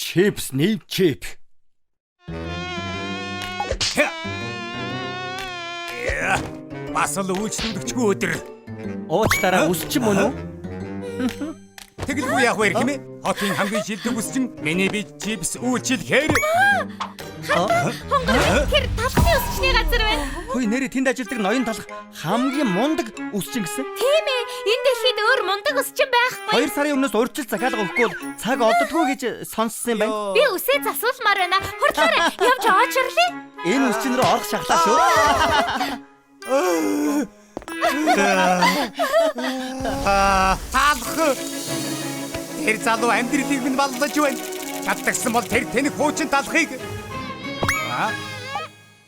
Чипсний чип. Бас л үйлчлүүлэгчгүй өдөр. Уучлаарай үсчин мөн үү? Тэгэлгүй яг вэ хэмээн. Хотын хамгийн шилдэг үсчин миний би чипс үйлчлэхээр. Тэр талхны өсчний газар байна. Хөөе нэрээ тэнд ажилладаг ноён талх хамгийн мундаг үсчин гэсэн. Тийм ээ. Энэ дэлхийд өөр мундаг өсчин байхгүй. 2 сарын өмнөөс урьдчил захиалга өгөхгүй бол цаг оддоггүй гэж сонссон юм байна. Би үсээ засуулмаар байна. Хурдлаарай. Явж очрлээ. Энэ үсчин рүү орох шахлаа шүү. Талх. Тэр залуу амьдралыг минь баллаж байна. Чаддагсан бол тэр тэнэг хуучин талхыг.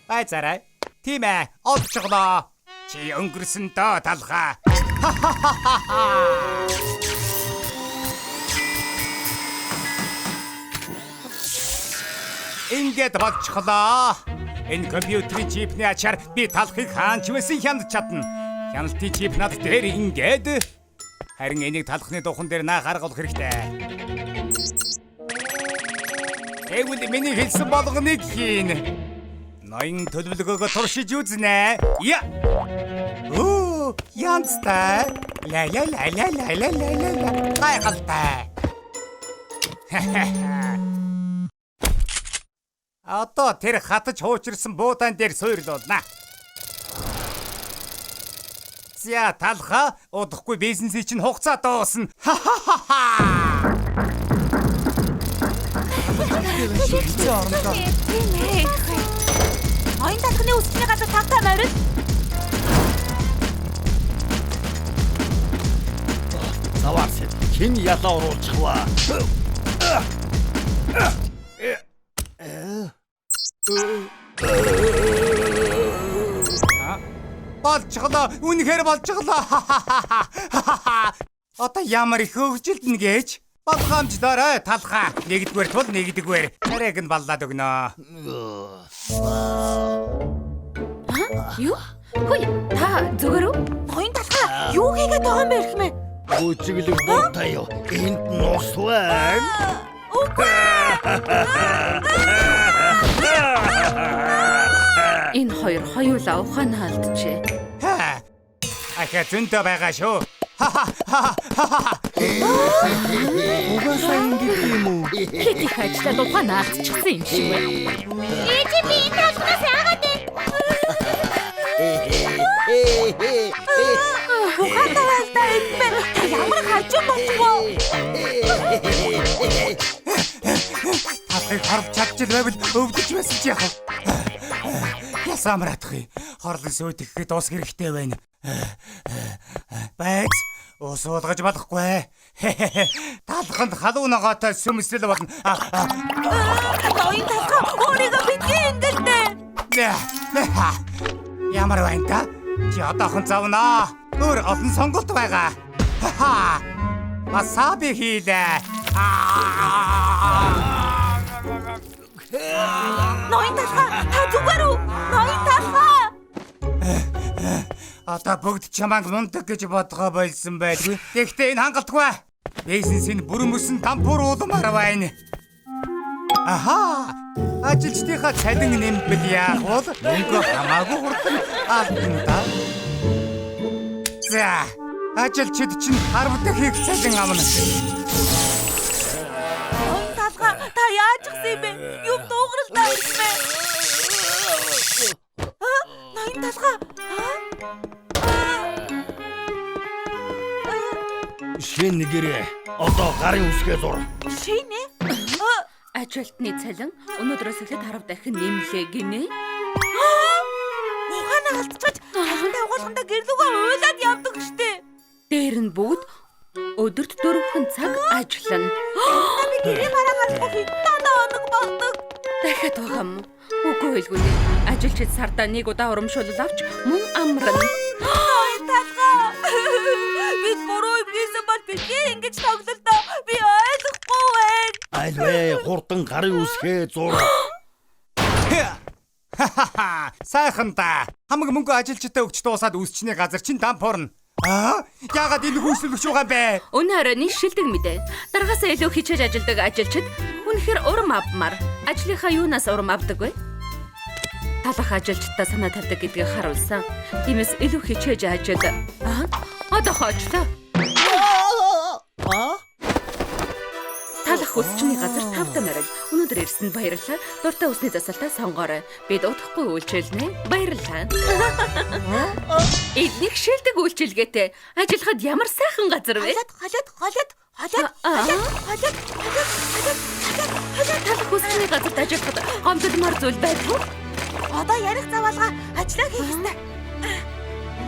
Байцаарай. Тийм ээ. Олцголоо. Чи өнгөрсөн доо талхаа. Ингээд болчихлоо. Энэ компьютерийн чипний ачаар би талхыг хаанч байсан хяналт чадна. Хяналтын чип над дээр ингээд. Харин энийг талхны духан дээр наах арга олох хэрэгтэй. Эвгүй миний хэлсэн болгоныг хийн. Ноён төлөвлөгөөгөө туршиж үзнэ. Я. Оо, янзтай. Ла. Гайхалтай. Одоо тэр хатаж хуучирсан буудаан дээр суйрлуулна. За талха удахгүй бизнесийн чинь хугацаа дуусна. Ноён талхны өсчний газар тавтаа морил. Заваарс. Хэн ялаа оруулчихваа. Болчихлоо. Үнэхээр болчихлоо. Одоо ямар их хөвгөлдөн гэж? Болгоомжлоорой талхаа. Нэгдүгээр тул нэгдүгээр. Царайг нь баллаад өгнө. Юу? Хөөе, та зүгээр үү? Ноён талхаа юу хийгээд байгаа юм бэ хэмээн? Гүчиглэг буутай юу? Энд нус байна. Энэ хоёр хоёулаа ухаан алдчихэ. Ахаа зөнтөө байгаа шүү. Угаасаа ингэж юм уу? Хэд их ажиллаад ухаан алдчихсан юм шиг байна. Ээж би энэ талхнаас яагаад вэ? Ухаан алдаа энэ та ямар хажуу болчихвоо? Талхыг харж чадчих байвал өвдөж байсан ч яах вэ? Ясаамраадах юм. Хорлон сүйт ихэхэд ус хэрэгтэй байна. Байц. Ус уулгаж болохгүй. Талханд халуун ногоотой сүмсэл болно. Ноён талхаа өөрийгөө битгий эндэлдэ. Ямар байна та? Чи одоохон завнаа. Өөр олон сонголт байгаа. Масаби хийлээ. Ноён талхаа та зүгээр үү? Ноён талхаа. Одоо бүгд чамааг мундаг гэж бодгоо болсон байлгүй. Гэхдээ энэ хангалтгүй. Бизнесийн бүрэн мөсөн тампуур уулмаар байна. Аха! Ажилчдынхаа цалин нэмбэл яах вэ? Мөнгө хамаагүй хурдан алдна да. За, ажилчид чинь 10 дахин цалин амна. Ноён талхаа та яаж гисэн юм бэ? Юу дуугаралтай юм бэ? Ноён талхаа. Шин нэгэрээ. Одоо гарын үсгээ зур. Шинэ? Ажилтны цалин өнөөдрөөс эхлээд 10 дахин нэмлээ гинэ. Ухаанаа алдчихаж цалинтай угаалгандаа гэрлүүгээ уйлаад явдаг штэ. Дээр нь бүгд өдөрт 4 цаг ажиллана. Би гэрээ гараагаад хитаадаа оног болдог. Дахиад байгаа юм. Үгүй хэлгүй. Ажилчид сардаа нэг удаа урамшуул авч мөн амрана. Талхаа. Бид буруу юм хийсэн бол би ингэж тоглолтоо. Би ойлгохгүй байна. Айлвэ хурдан гарын үсгээ зур. Сайхан да. Хамаг мөнгө ажилчтай өгч дуусаад үсчний газар чинь дампуурна. Яагаад энэ хүйсэлвч байгаа юм бэ? Өнөө оройн шилдэг мэдээ. Дараагаас илүү хичээж ажилладаг ажилчид Үнэхээр урам авмаар. Ажлынхаа юунаас урам авдаг вэ? Талах ажилчдаа санаа тавьдаг гэдгийг харуулсан. Тиймээс илүү хичээж ажил. Одоо хоочлоо. Талах хүсчний газар 5 тамирал. Өнөөдөр ирсэнд баярлалаа. Дуртай усны засалтаа сонгоорой. Бид удахгүй үйлчилнэ. Баярлалаа. Эднийг шилдэг үйлчилгээтэй. Ажиллахад ямар сайхан газар вэ? Талах хүсчний газарт ажиллахад гомдолмор зүйл байдгүй. Одоо ярих заваалга ажиллаа хийх ёстой.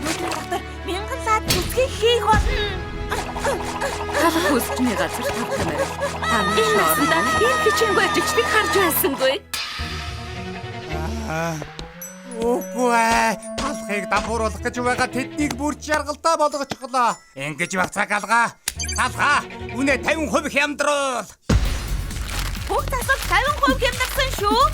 Өнөөдөр доктор 1000 лаад үсгийг хийх болно. Талах хүсчний газар 5 тамирал. Хамшаанда энэ хичээнгүй ажилчдыг харж байсангүй. Үгүй талхыг дампууруулах гэж байгаа тэднийг бүр жаргалтай болгочихлоо. Ингэж байх цаг алгаа. Талхаа үнэ 50% хямдруул. Бүх засал 50% хямдсан шүү.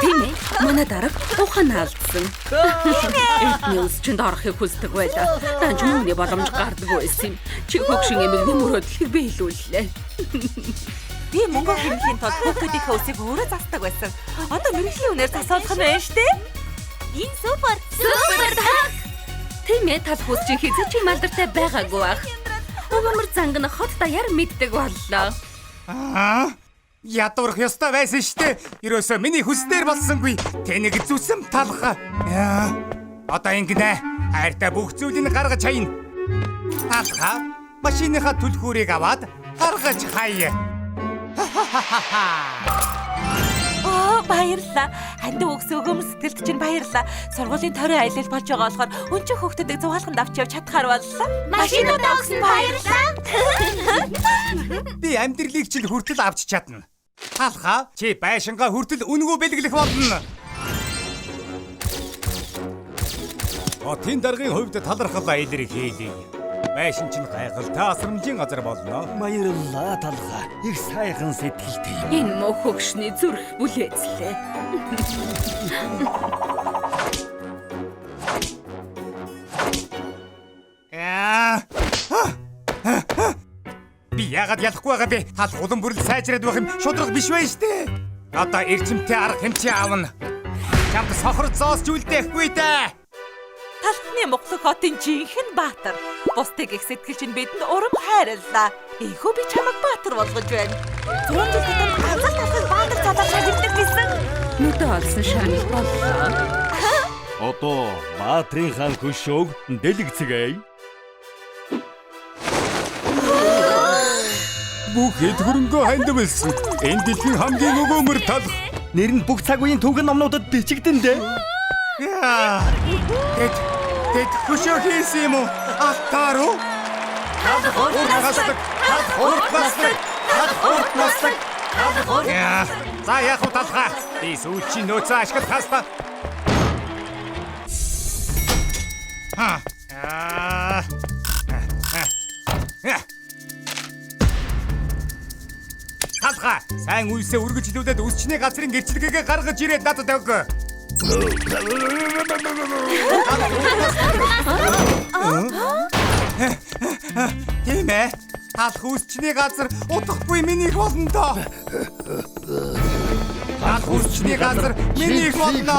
Тийм ээ. Манай дарга ухаан алдсан. Эдний үсчинд орохыг хүсдэг байлаа. Данч үүний боломж гардаг байсан юм. Чи хөгшин эмэгний мөрөөдлийг биелүүллээ. Би мөнгө хэмжээний тулд хүүхдүүдийнхээ үсийг өөрөө засдаг байсан. Одоо мэрэгжлийн үнээр засуулах нь байна штэ. Энэ супер таг. Тийм ээ. Талах хүсчин хизээч юм алдартай байгаагүй ах. Өгөөмөр занг нь хот даяар мэддэг боллоо. Ядуурх ёстой байсан штэ. Ерөөсөө миний хүснээр болсонгүй. Тэнэг зүсэм талха. Одоо ингэнэ. Хайртай бүх зүйлийг гаргаж хаяна. Талха машиныхаа түлхүүрийг аваад гаргаж хаяа. Баярлалаа. Ханд өгс өгөөмөр сэтгэлд чинь баярлалаа. Сургуулийн тойрон аялал болж байгаа болохоор өнчиг хүүхдүүдийг зугаалганд авч явж чадхаар боллоо. Машинуудаа өгсөн баярлалаа. Би амьдралыг чинь хүртэл авч чадна. Талха чи байшингаа хүртэл үнгүү бэлгэлэх болно. Хотын даргын хувьд талархал илэрхийлье. Байшин чинь гайхалтай асрамжийн газар болно. Баярлалаа талха. Их сайхан сэтгэлтэй юм. Энэ мөх хөгшний зүрх бүлээцлээ. Би яагаад ялахгүй байгаа бэ? Тал улам бүрэл сайжраад байх юм шудраг биш байж тээ. Одоо эрчимтэй арга хэмжээ аавна. Чамд сохор зоос зүйлдэхгүй дээ. Талхны Монгол хотын жинхэнэ баатар. Бусдыг их сэтгэл чинь бидэнд урам хайрлаа. Ийхүү би чамайг баатар болгож байна. 100 жил татсан ганцхан талхыг баатар залуу шагналдаг гэсэн. Нүдэ олсон шагнал боллоо. Одоо Баатрин хаан хөшөөг дэлгэцгээе. Бүх хэд хөрөнгөө хандвалсан. Энэ дэлхийн хамгийн өгөөмөр талх. Нэр нь бүх цаг үеийн түүхэн номнуудад бичигдэн дээ. Тэд хөшөө хийсэн юм уу? Алтааруу? За яах вэ талхаа? Би сүүлчийн нөөцөө ашиглахаас та. Талхаа, сайн үйлсээ үргэлжлүүлээд үсчний газрын гэрчлэгээ гаргаж ирээд надад өг. Тийм ээ. Талх үсчний газар удахгүй минийх болно доо. Талх үсчний газар минийх болно.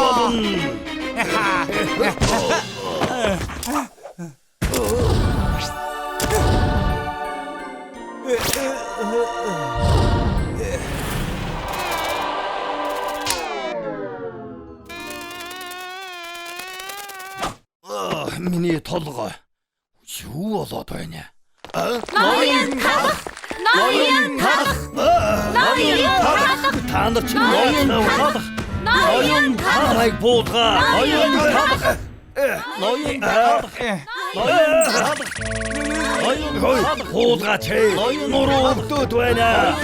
Миний толгой юу болоод байна? Ноён талах. Та нар чи ноён талах. Ноён талах буулгаа. Ноён талах. Ноён талах. Ноён буулгаа чи. Нуруу өгдөөд байна.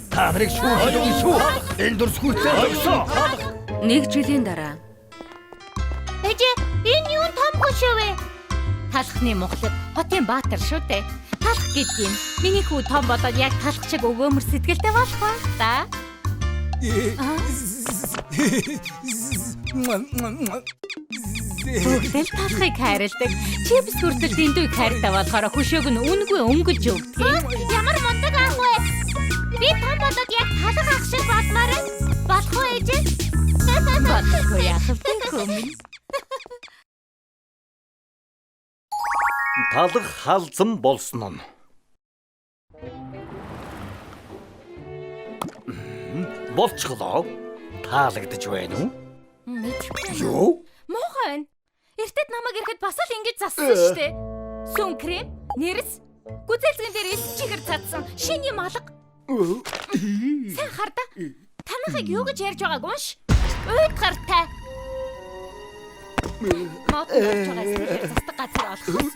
Та нарыг шүүхэл шүү. Энэ дурсгүйтэй өгсөө. 1 жилийн дараа. Энэ юу том хөшөө вэ? Талхны Монголд хотын баатар шүү дээ. Талх гэдэг юм. Миний хүү том болоод яг талх шиг өгөөмөр сэтгэлтэй болох ба та. Бүгд талхыг хайрладаг. Чи бас хүртэл дэндүү хайртай болохоор хөшөөг нь үнгүй өнгөж өгдөг. Ямар мундаг аах вэ? Би том болоод яг талах ах шиг болмоор байна. Болох уу ээж? Болохгүй яах вэ хөөмин? Талах халзан болсон нь. Болчихлоо. Таалагдж байна уу? Мэдгүй. Юу? Муухай байна. Эртэд намайг ирэхэд бас л ингэж зассан шүү дээ. Сүн крем, нэрс, гүзэлзгэн дээр элс чихэр цадсан шинэ юм алга. Сайн хардаа. Танахыг юу гэж ярьж байгааг унш. Уйд гартай. Мод болж байгаа эсрэг застаг газар олох.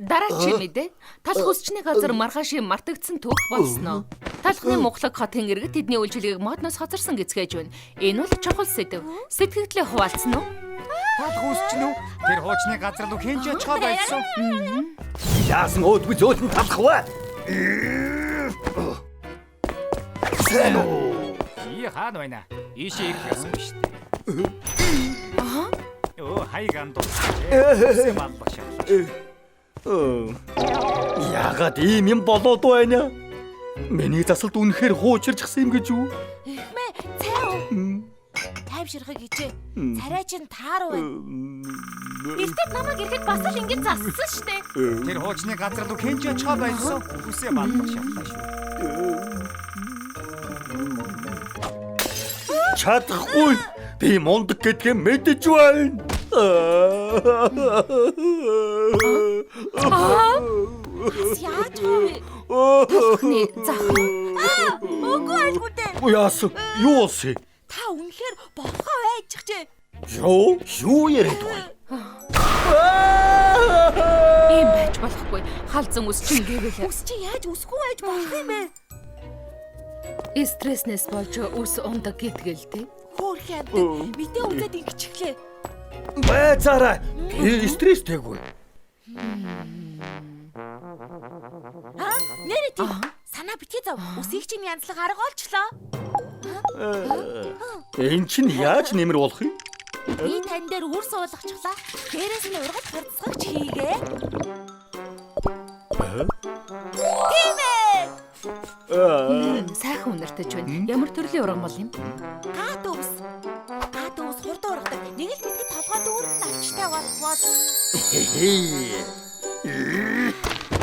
Дараач мэдээ. Талх үсчний газар маргаашийн мартагдсан түүх болсноо. Талхны мухлаг хотын иргэд тэдний үйлчлэгийг модноос хоцорсон гэцгээж байна. Энэ бол чухал сэдв. Сэтгэгдлээ хуваалцсан уу? Талх үсчин үү? Тэр хуучны газар руу хинж очихоо байсан. Яасан өөдгүй зөөлн талах вэ? Сайн уу? И хаана байна? Ийшээ ирэх гэсэн биш үү? Оо, хайганд үсээ маллах шатлаа. Яагаад ийм юм болоод байна? Миний засалд үнэхээр хуучирчсан юм гэж юу? Эхмээ, цай уу? Тайвширхаг хичээ. Царай чинь тааруу байна. Эртэд намайг ирэхэд бас л ингэж зассан шүү дээ. Тэр хуучны газар руу хинж очихоо байсан. Үсээ маллах шатлаа шүү. Чадахгүй. Би мундаг гэдгээ мэдэж байна. Яаж вэ? Талхны зах. Үгүй айгүй дээ. Яасан? Юу болсон? Та үнэхээр болохоо айчихжээ. Юу яриад байна? Ийм байж болохгүй. Халзан үсчин гэвэл Үс чи яаж үсгүй байж болох юм бэ? стресснээс болж үс ундаг гэтгэлтэй. Хөөрхөн мэдээ үзээд ингэчихлээ. Байцаараа. Би стресстэйгүй. Нэрээ тийм. Санаа битгий зав. Үсийг чинь янзлах арга олчлоо. Энд чинь яаж нэмэр болох юм? Би тань дээр үр суулгачихлаа. Дээрээс нь ургац харцгагч хийгээ. Тийм ээ. Сайхан үнэртэйч байна. Ямар төрлийн ургамал юм? Гат ус. Гат ус хурд ургадаг. Нэг л мэдгэд толгой дүүрэн авчтай болбол.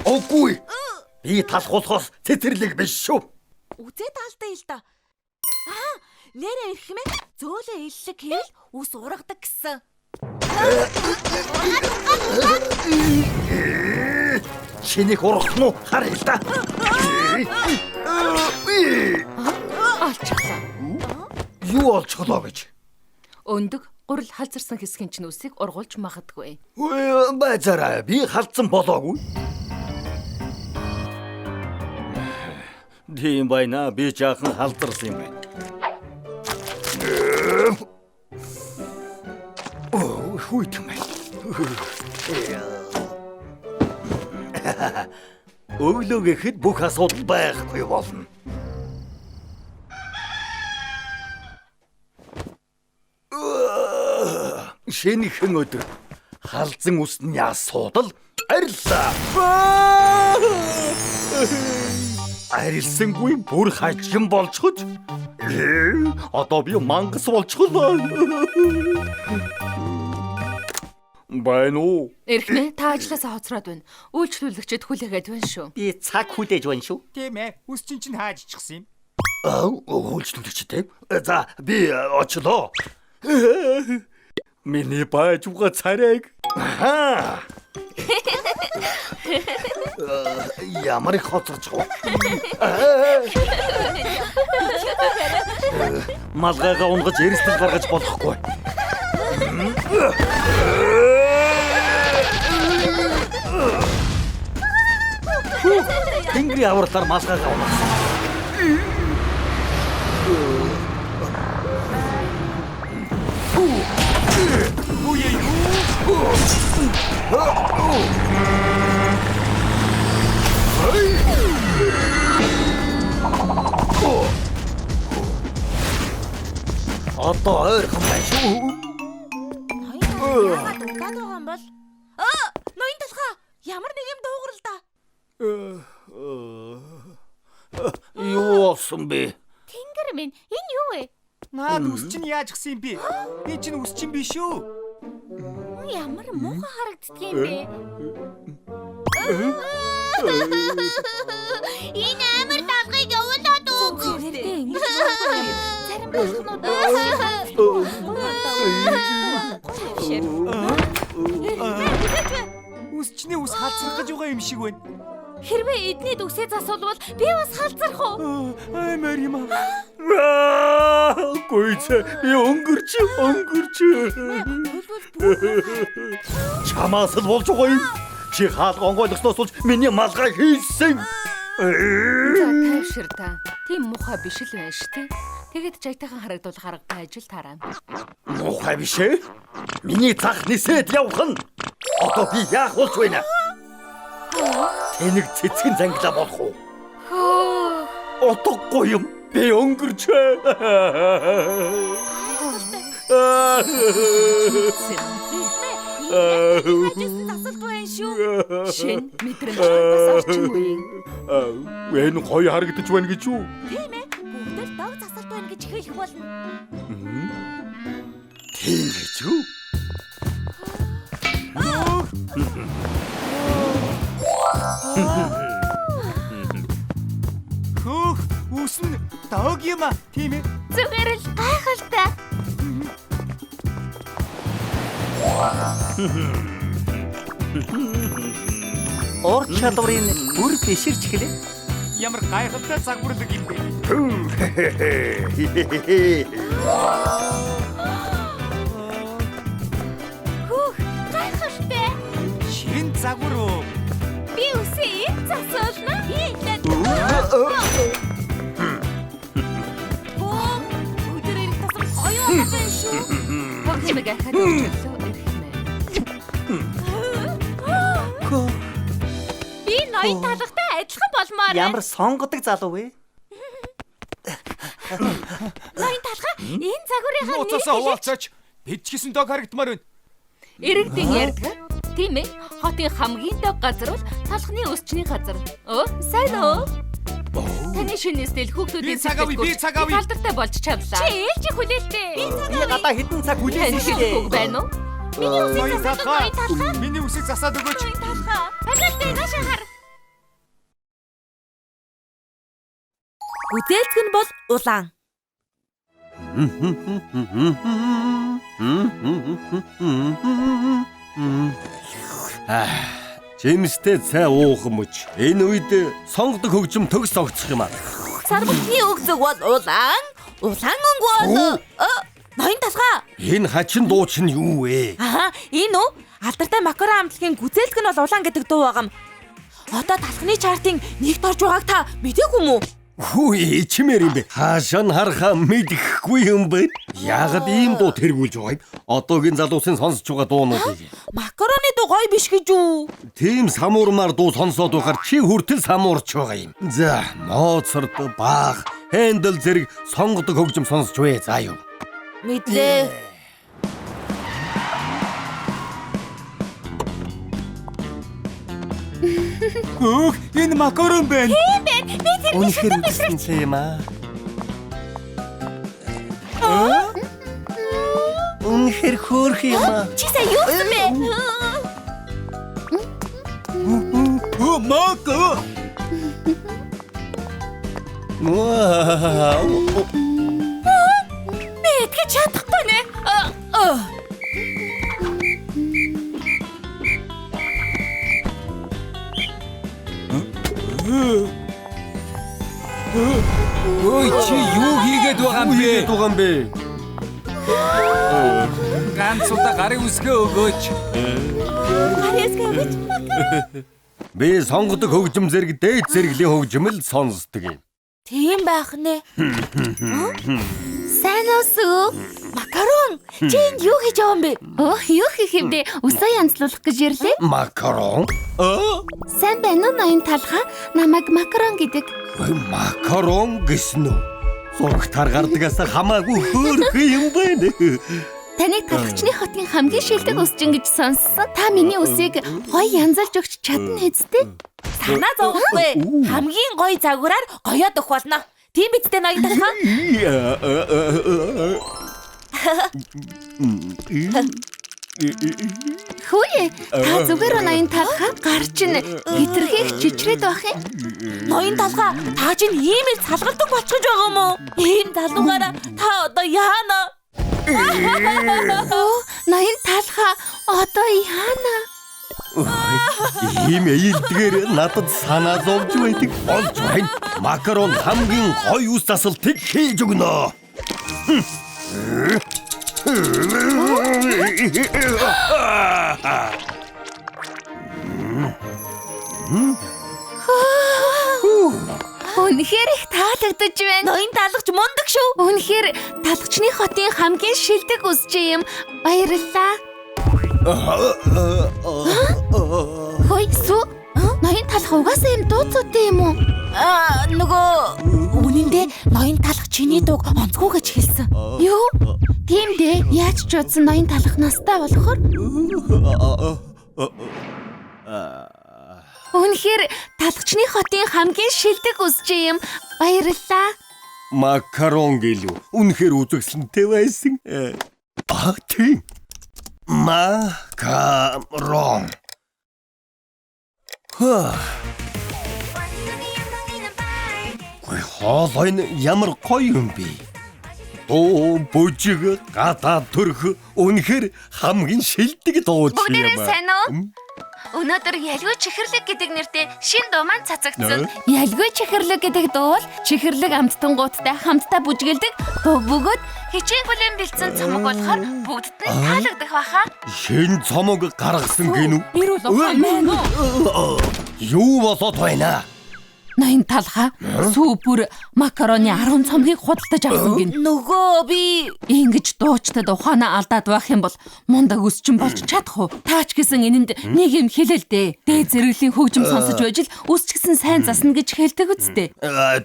Окгүй. Би талах болохоос цэцэрлэг биш шүү. Үзээд алдаа л да. Нэрээ ирэх юм ээ. Зөөлөө иллэг хийвэл ус ургадаг гэсэн. Шинийг ургах нь харъя л да. Олчихлаа. Юу олчихлоо гэж? Өндөг гурил халзарсан хэсгийн чинь үсийг ургуулж магадгүй. Байцаараа би халдсан болоогүй. Тийм байна. Би жаахан халдарсан юм байна. Хүйт мэй. Өглөө гэхэд бүх асуудал байхгүй болно. Шинэхэн өдөр халзан усны асуудал ариллаа. Арилсангүй бүр хажим болчихож. Одоо би мангас болчихлоо. Байна уу? Эрхнээ та ажлаасаа хоцроод байна. Үйлчлүүлэгчэд хүлээгээд байна шүү. Би цаг хүлээж байна шүү. Тийм ээ. Үсчин чинь хааж ичихсэн юм. Үйлчлүүлэгчтэй. За би очлоо. Миний баажуга царайг. Ямар их хоцорч байгаа. Малгайгаа унгаж эрсдэл гаргаж болохгүй. Тэнгэрийн авралаар малгайгаа унгасан. Одоо ойрхон байна шүү. Яагаад удаад байгаа юм бол? Ноён толгой. Ямар нэг юм дуугарл да. Юу болсон бэ? Тэнгэр минь энэ юу вэ? Наад үс чинь яаж гисэн юм бэ? Би чинь үс чинь биш үү? Ямар муухай харагддаг юм бэ? Энэ амар талгыг явуулаад үг. Зарим болгонууд Үс чинь үс халзрах гэж байгаа юм шиг байна. хэрвээ эдний дүгсээ засвал би бас халзрах уу? Ай Марима. Гүйц би өнгөрч. Чамаас л болж байгаа юм. Чи хаалга онгойлгосноос болж миний малгай хийсэн. Тайвшир та. Тийм муухай биш л байна шүү дээ. Тэгэд жайтайхан харагдуулах арга байж л тараа. Муухай биш ээ. Миний цах нисээд явах нь. Одоо би яах болж байна? Тэнэг цэцгэн зангилаа болох уу? Отохгүй юм. Би өнгөрч. Засалт байна шүү. Шин мэдрэмж бас орчин үеийн. Энэ гоё харагдаж байна гэж юу? Тийм ээ. Бүгд л дог засалт байна гэж хэлэх болно. Тийм гэж юу? Хөөх, үс нь дог юм а. Тийм ээ. Зүгээр л гайхалтай. Ор чадварын бүр биширч эхлэв. Ямар гайхалтай загварлаг юм бэ? Хүүх, гайхалтай. Шин загвар уу? Би үсээ энд засуулна. Би илээд. Өдөр ирэх тусам оюун байна шүү. Хог хэмэг ахад өчлөө ирэх нэ. Би ноён талхтай адилхан болмоор байна. Ямар сонгодог залуу вэ? Ноён талха энэ загварынхаа Нууцаас хуваалцаач. Бид ч гэсэн дог харагдмаар байна. Иргэдийн ярьдаг. Тийм ээ. Хотын хамгийн дог газар бол талхны өсчний газар. Сайн уу? Таны шинээс тэл хүүхдүүдийн Би цаг авъя. талдартай болж чадлаа. Чи ээлж хүлээлтээ. Би гадаа хэдэн цаг хүлээсэн шүү дээ. Хөөг байна уу? Миний үсийг Ноён засаад талхаа. ноён талхаа. Миний үсийг засаад өгөөч. Ноён талхаа. Ажилтай наашаа хар. Гүзээлцэг нь бол улаан. Жимстэй цай уухан мөч. Энэ үед сонгодог хөгжим төгс огцох юм аа. Сармитны өгзөг бол улаан. Улаан өнгө бол ноён талхаа. Энэ хачин дууч нь юу вэ? Аа, энэ үү? Алдартай макаро хамтлагийн гүзээлцэг нь бол улаан гэдэг дуу байгаа юм. Одоо талхны чартын нэгт орж байгааг та мэдээгүй мүү? Хүү ичмээр юм бэ? Хаашаа нь харахаа мэдэхгүй юм бэ? Яагаад ийм дуу тэргүүлж байгаа юм? Одоогийн залуусын сонсож байгаа дуунуудыг. Макароны дуу гоё биш гэж үү? Тийм самуурмаар дуу сонсоод байхаар чи хүртэл самуурч байгаа юм. За, Моцарт, Бах, Händel зэрэг сонгодог хөгжим сонсч вэ. За юу. Мэдлээ. Хөөх, энэ макарон байна. Үнэхээр үсэнтэй юм аа. Үнэхээр хөөрх юм аа. Чи сая юусан бэ? Мако. Вау. Би итгэж чадахгүй нэ. Ой, чи юу хийгээд байгаа юм бэ? Дуган бэ. Ганц удаа гарын үсгээ өгөөч. Би сонгодог хөгжим зэрэг дээд зэрэглэлийн хөгжим л сонсдог юм. Тийм байх нэ. Сайн уу? Макарон, чи энд юу хийж байгаа юм бэ? Юу хийх юм бэ? Усаа янзлуулах гэж ирлээ. Макарон? Сайн байна уу ноён талхаа? Намайг макарон гэдэг. Макарон гэсэн үү? Зурагтаар гардагаас хамаагүй хөөрх юм байна. Таныг талхчны хотын хамгийн шилдэг үсчин гэж сонссон. Та миний үсийг гоё янзалж өгч чадна хэвчтэй. Санаа зовхгүй. Хамгийн гоё загвараар гоёод өгөх болно. Тийм биз дээ ноён талхаа? Хөөе. Та зүгээр ноён талхаа гарч ин хитрхийх чичрээд байх юм. Ноён талхаа та чинь ийм л салгалдаг болчихж байгаа юм уу? Ийм залуугаараа та одоо яана? Ноён талхаа одоо яана? Ийм ээлдгээр надад санаа зовж байдаг болж байна. Макарон хамгийн гоё ус тасалтыг хийж өгнө. Үнэхээр их таалагдж байна. Ноён талгач мундаг шүү. Үнэхээр талхчны хотын хамгийн шилдэг үсч юм. Баярлалаа. Хөөе сүү. Ноён талх угаасаа юм дууцуутай юм уу? Нөгөө үнэндээ ноён талгач чиний дууг онцгой гэж хэлсэн. Юу? Тийм дээ. Яаж ч удсан ноён талх настай болохоор. Үнэхээр талхчны хотын хамгийн шилдэг үсч юм. Баярлалаа. Макарон гэлүү. Үнэхээр үзэгсэлнтэй байсан. Тийм. Макарон. Хоолой нь ямар гоё юм бэ? Оо, бүжиг, гадаа төрх үнэхээр хамгийн шилдэг дуу чи Бүгдээрээ юм. сайн уу? Өнөөдөр ялгүй чихэрлэг гэдэг нэртэй шинэ дуу маань цацагдсан. Ялгүй чихэрлэг гэдэг дуу бол чихэрлэг амттангуудтай хамтдаа бүжгэлдэг дуу бөгөөд хичээн бүлээн бэлдсэн цомог болохоор бүгдд нь таалагдах баха. Шинэ цомог гаргасан гинүү. Бэр бол ухаан байна уу? Юу болоод байна? Ноён талхаа сүүпүр макароны 10 цомгийг худалдаж авсан гин. Нөгөө би Ингэж дуучтад ухаанаа алдаад байх юм бол мундаг өсчин болж чадах уу? Таач гэсэн энэнд нэг юм хэлэлдэ. Дээд зэрэглэлийн хөгжим сонсож байж л өсч гисэн сайн засна гэж хэлдэг үсттэй.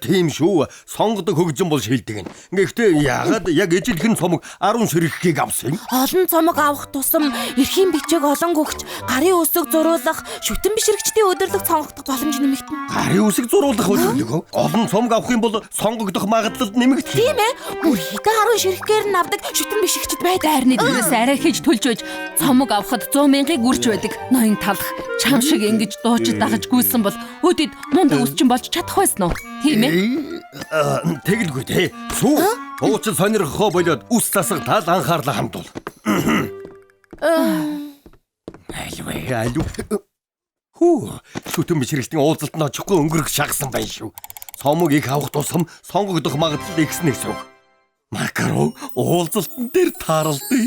Тийм шүү. Сонгодог хөгжим бол шилдэг. Гэхдээ яагаад яг ижилхэн цомог 10 ширхгийг авсан? олон цомог авах тусам эрхийн бичиг олон гөгч гарын үсэг зуруулах шүтэн бишрэгчдийн өдөрлөг сонгогдох боломж нэмэгдэнэ. Гарын үсэг зуруулах хөлөг. Олон цомог авах юм бол сонгогдох магадлал нэмэгдэх. Тийм ээ. Бүр хэдэн 10 ширхгээр нь авдаг шүтэн бишрэгчд байдаг. Дайрны дээрээс арай хийж төлж байж цомог авахд 100 мянгаыг үрж байдаг. Ноён талх чам шиг ингэж дуучид дагаж гүйсэн бол өдөд мундаг өсчин болж чадах байсан уу? Тийм ээ. Тэгэлгүй те. Сүү. Уучлал сонирхохоо болоод үс засаг тал анхаарлаа хамтуул. Алуу. Хүү, шүтэн бишрэгчдийн уулзалт нь очихгүй өнгөрөх шахсан байна шүү. Цомог их авах тусам сонгогдох магадлал ихснэ гэсэн үг. Макарон уулзалтан дээр тааралдъя.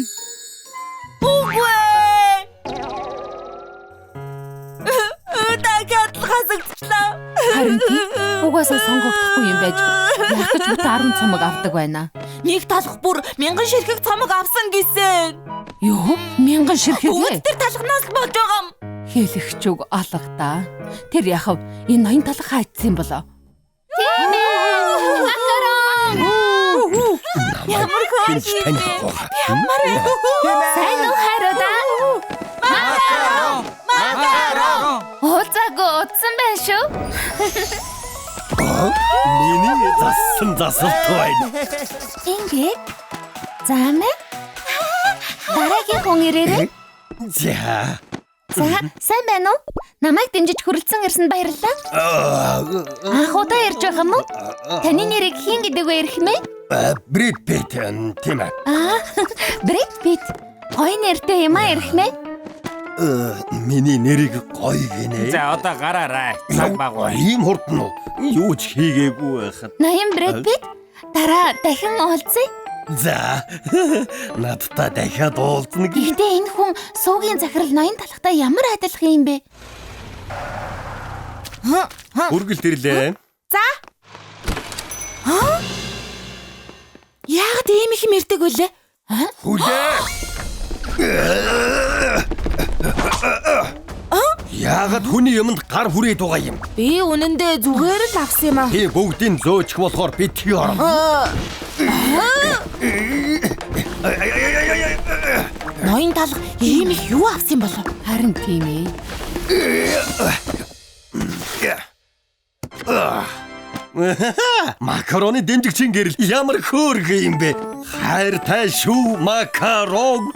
Дахиад хасагчлаа. Харин тийм угаасаа сонгогдохгүй юм байж яг ч бит 10 цомог авдаг байна. Нэг талх бүр 1000 ширхэг цомог авсан гэсэн. Юу? 1000 ширхэг ээ. Тэр талхнаас болж байгаа юм. Хэлэх ч үг алга да. Тэр яхав энэ ноён талх хайцсан юм болоо. Тийм ээ. Макарон. Ямар Хинч танихгүй. Сайн уу хараа. Макарон. Ууцаагүй утсан байх шүү. Миний засалт байна. Ингээд заамаа дараагийн хүн ирээрэй. За. За, сайн байна уу? Намайг дэмжиж хүрэлцэн ирсэнд баярлалаа. Анх удаа ярьж байгаа юм уу? Таны нэрийг хийн гэдэг вэ эрхмээ? Брэд Питт тийм ээ. Брэд Питт. Гоё нэртэй юм аа эрхмээ? Миний нэрийг гоё гинэ. За одоо гараарай. Цаг багуу. Ийм хурдан уу? Юу ч хийгээгүй байхад. Ноён Брэд Питт. Дараа дахин уулзъя. За. Надтай дахиад уулзна гэж. Гэхдээ энэ хүн суугийн захирал ноён талхтай ямар адилхан юм бэ? Хүргэлт ирлээ. За. Яагаад ийм их юм ирдэг вүлээ? Хүлээ. Яагаад хүний юмд гар хүрээд байгаа юм? Би үнэндээ зүгээр л авсан юм аа. Би бүгдийг зөөчих болохоор битгий орно. Ноён талх ийм их юу авсан болов? Харин тийм ээ. Макароны дэмжигчийн гэрэл ямар хөөрхөн юм бэ? Хайртай шүү макарон.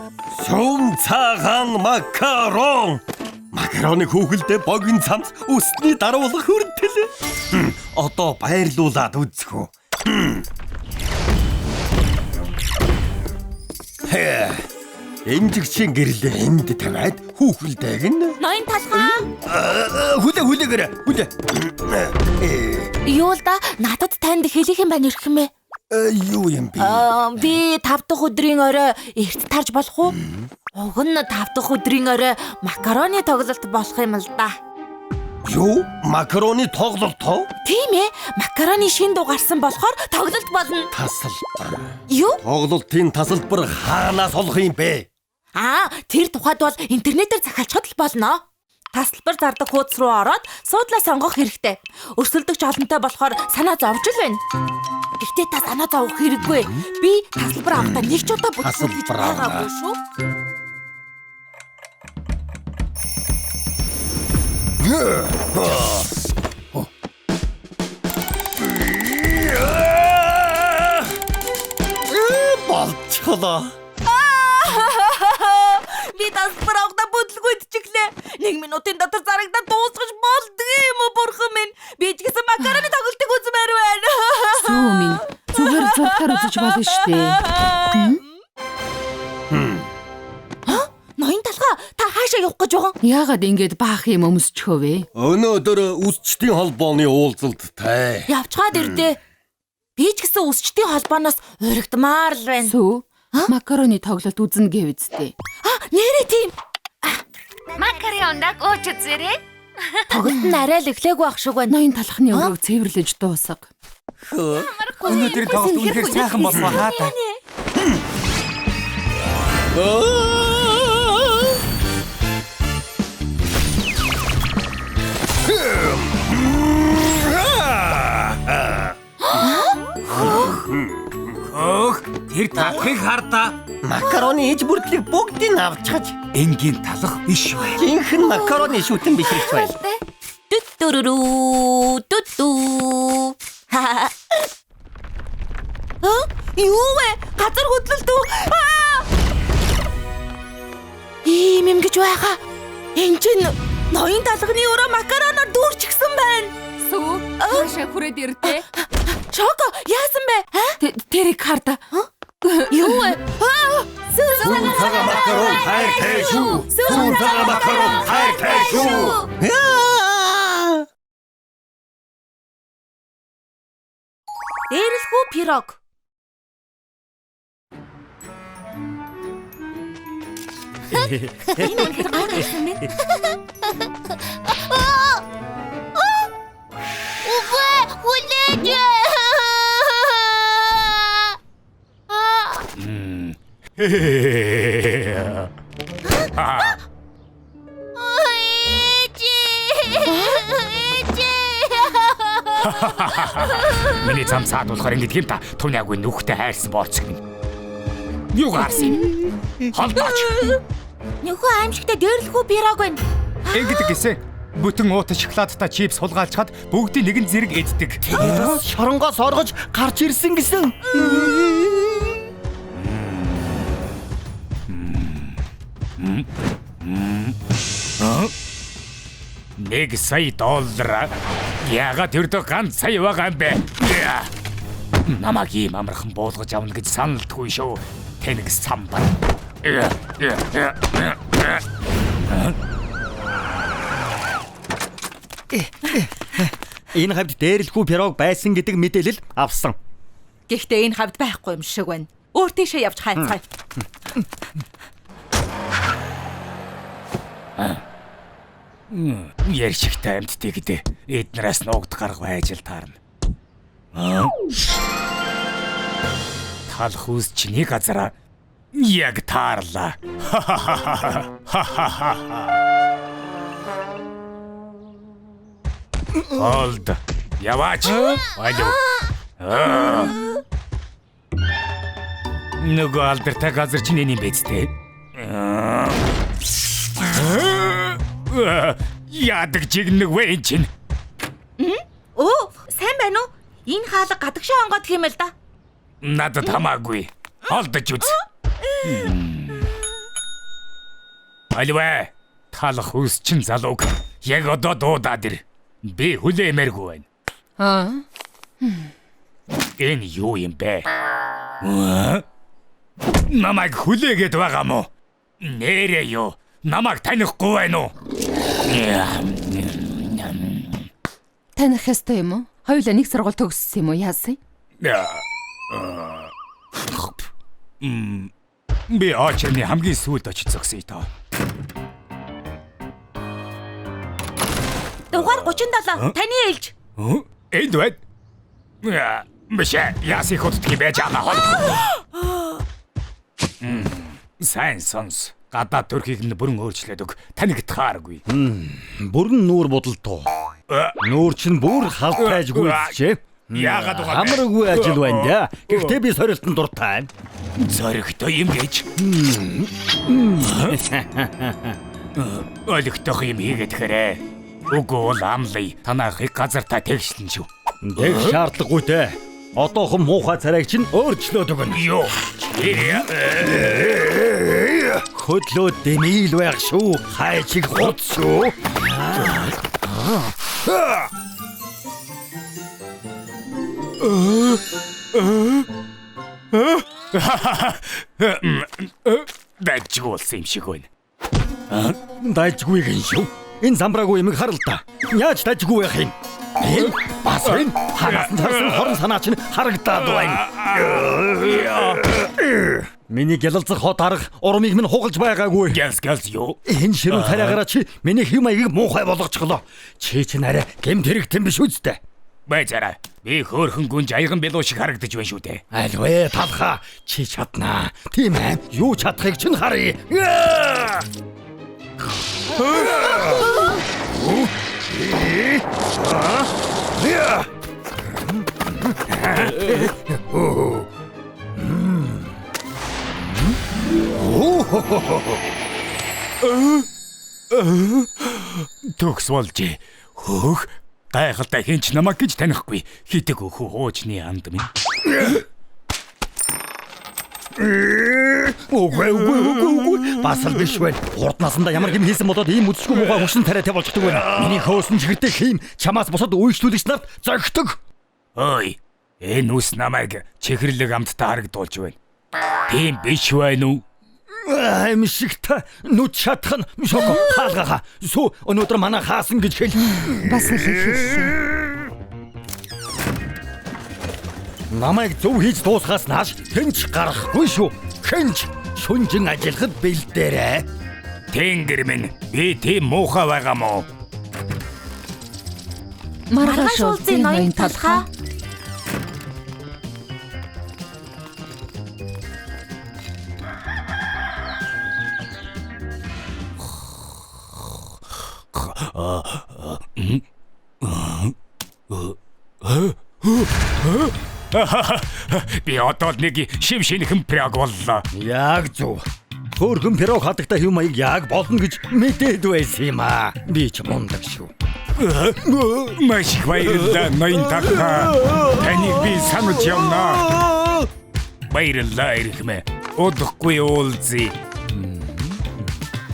Сүм цагаан макарон. Макароны хүүхэлдээ богино цамц өсний даруулах хүртэл. Одоо баярлуулаад үзэх үү. Дэмжигчийн гэрэл энд тавиад хүүхэлдэйг нь Ноён талхан. хүлээгээрэй. Юу л да? Надад танд хэлэх юм байна ирэх юм бэ? Юу юм бэ? Би 5 дахь өдрийн орой эрт тарж болох уу? Уг нь 5 дахь өдрийн орой макароны тоглолт болох юм л да. Юу? Макароны тоглолт тоо? Тийм ээ. Макароны шин дуу гарсан болохоор тоглолт болно. Тасалбар. Юу? Тоглолтын тасалбар хаанаас олох юм бэ? Тэр тухайд бол интернетээр захиалчхад л болно. Тасалбар зардаг хуудас руу ороод суудлаа сонгох хэрэгтэй. Өрсөлдөгч олонтой болохоор санаа зовж л байна. Гэхдээ та санаа зовох хэрэггүй. Би тасалбар авахдаа нэг ч удаа бүтгэл гэж байгаагүй шүү. Болчихлоо. Би тасалбар авахдаа бүтлгүй идчихлээ. 1 минутын дотор зарагдаад дуусгаж болдго юм уу бурхан минь. Би ч гэсэн макароны тоглолтыг үзмээр байна. Сүү минь зүгээр зургаар үзэж болно шүү дээ. Ноён талхаа та хаашаа явах гэж байгаа? Яагаад ингэж баах юм өмсчихөө вэ? Өнөөдөр үсчдийн холбооны уулзалттай. Явчгаад ирдээ. Би ч гэсэн үсчдийн холбооноос уригдмаар л байна. Сүү макароны тоглолт үзнэ гэвэзтэй. Нэрээ тийм. Макароныг ууч үзээрэй. Тоглолт нь арай л эхлэегүй ах шиг байна. Ноён талхны өрөөг цэвэрлэж дуусга. Өнөөдөр тоглолт үнэхээр сайхан болсон хаа та. Тэр талхыг хардаа. Макароны иж бүрдлийг бүгдийг авчиж Энгийн талах биш бай. жинхэнэ макароны шүтэн бишрэгч байл. Түттүрүрүү түттү. Юу вэ? Газар хөдлөлт үү? Ийм юм гэж байгаа. Энд чинь ноён талхны өрөө макароноор дүүрчихсэн байна. Сүү хаашаа хүрээд ирдээ? Чоко, яасан бэ? Тэрийг харда. Юу вэ? Сүм цагаан макарон хайртай шүү. Сүм цагаан макарон хайртай шүү. Дээрэлгүй пирог. Энэ үнэхээр гайхалтай юм. Хүлээж. Миний зам цаад болохоор ингэж юм та түүнийгүй нүхтэй хайрсан болчих юм. Юу гарсан юм? Холдооч. Нөхөө аимшигтай дээрлэхгүй пирог байна. Ингэдэг гэсэн. Бүтэн уута шоколадтай чипс хулгайлчхад бүгдийг нэгэн зэрэг эддэг. Шоронгоос оргож гарч ирсэн гэсэн. $1 сая. Яагаад тэрдөө ганц сая байгаа юм бэ? Намайг ийм амархан буулгаж авна гэж саналдгүй шүү. Тэнэг самбар. Энэ хавьд дээрлэхгүй пирог байсан гэдэг мэдээлэл авсан. Гэхдээ энэ хавьд байхгүй юм шиг байна. Өөр тийшээ явж хайцгаая. Яршигтай амьдтай гэдэг эднээс нуугд гарах байж л таарна. Талх үс чи нэг газараа яг таарлаа. Олд. Яваач. Алуу. Нөгөө алдартай газар чинь энэ юм бэ тээ? Яадаг чиг нэг вэ эн чинь? Өө, сайн байна уу? Энэ хаалга гадагшаа онгоод хэмээл да. Надад хамаагүй. Олдож үз. Аливаа, талах үсчин залууг яг одоо дуудаад ир. Би хүлээмээргүй байна. Энэ юу юм бэ? Намайг хүлээгээд байгаа мó? Нэрээ юу? Намайг танихгүй байна уу? Таних ёстой юм уу? Хоёулаа нэг сургууль төгссөн юм уу? Яасан? Би очирны хамгийн сүүлд очиж зогсъё тоо. Дугаар 37 таны ээлж. Энд байна. Мишээ, яс их хотод байж байгаа хол. Сайн сонс. Гадаа төрхийг нь бүрэн өөрчлөөд өг. Таныг тааргүй. Бүрэн нүүр будалтуу. Нүүр чинь бүр халтайжгүй ч. Яагаад байгаа бэ? Хамраггүй ажил байна да. Гэхдээ би сорилтон дуртай. Зоригтой юм гэж. Олигтойх юм хийгээд хэрэг. Үгүй бол амлая. Танахыг газартаа тэгшлэн шүү. Тэг шаардлагагүй те. Одоохон муухай царайг чинь өөрчлөөд өгнө. Йоо. Хөдлөө дэмийл байх шүү. Хайчиг хуц шүү. Дайчгүй болсон юм шиг байна. Дайчгүй гин шүү. Энэ замбраагүй юм харал та. Яаж дайчгүй байх юм? Энэ бас энэ ханаас нь тарсан хорон санаа чинь харагдаад байна. Миний гялалзах хот арга урмыг минь хугалж байгаагүй. Гэлс юу? Энэ ширүүн тариагараа чи миний хэм маягийг муухай болгочихлоо. Чи чинь арай гэмт хэрэгтэн биш үстэ. Байцаараа. Би хөөрхөн гүнж аяган белуу шиг харагдаж байна шүү дээ. Альвэ талха чи чаднаа. Тийм ээ. Юу чадахыг чинь харъя. Төгс болж хөөх гайхалтай хинч намайг гэж танихгүй хитэг өхөө хуучны анд минь. Үгүй. Бас л биш байна. Урд насанда ямар хэм хийсэн болоод ийм үдшгүй муухай хөшин тариатай болчихдог байна. Миний хөөсөн чигэртэй хийм чамаас босоод үйлчлүүлэгч нарт зогтдог. Ой, энэ үс намайг чихэрлэг амттай харагдуулж байна. Тийм биш байна уу? Аим шигта нүд шатхан шоко хаалгаа. Сүү өнөөдөр манай хаасан гэж хэл. Бас л хэлсэн. Намайг зөв хийж дуусгаас нааш тэнч гарахгүй шүү. Хэнч шүнжин ажиллахад бэлдээрээ. Тэнгэр минь би тийм муухай байгаа мó? Маргааш уулзын ноён талхаа. Би одоо нэг шив шинхэн праг боллоо. Яг зөв. Хөөрхөн пирог хадагтай хэм маяг яг болно гэж мэдээд байсан юм аа. Би ч мундаг шүү. Маш их баярлалаа ноён талхаа. Таныг би санаж явнаа. Баярлалаа ирхмэ. Удахгүй уулзъя.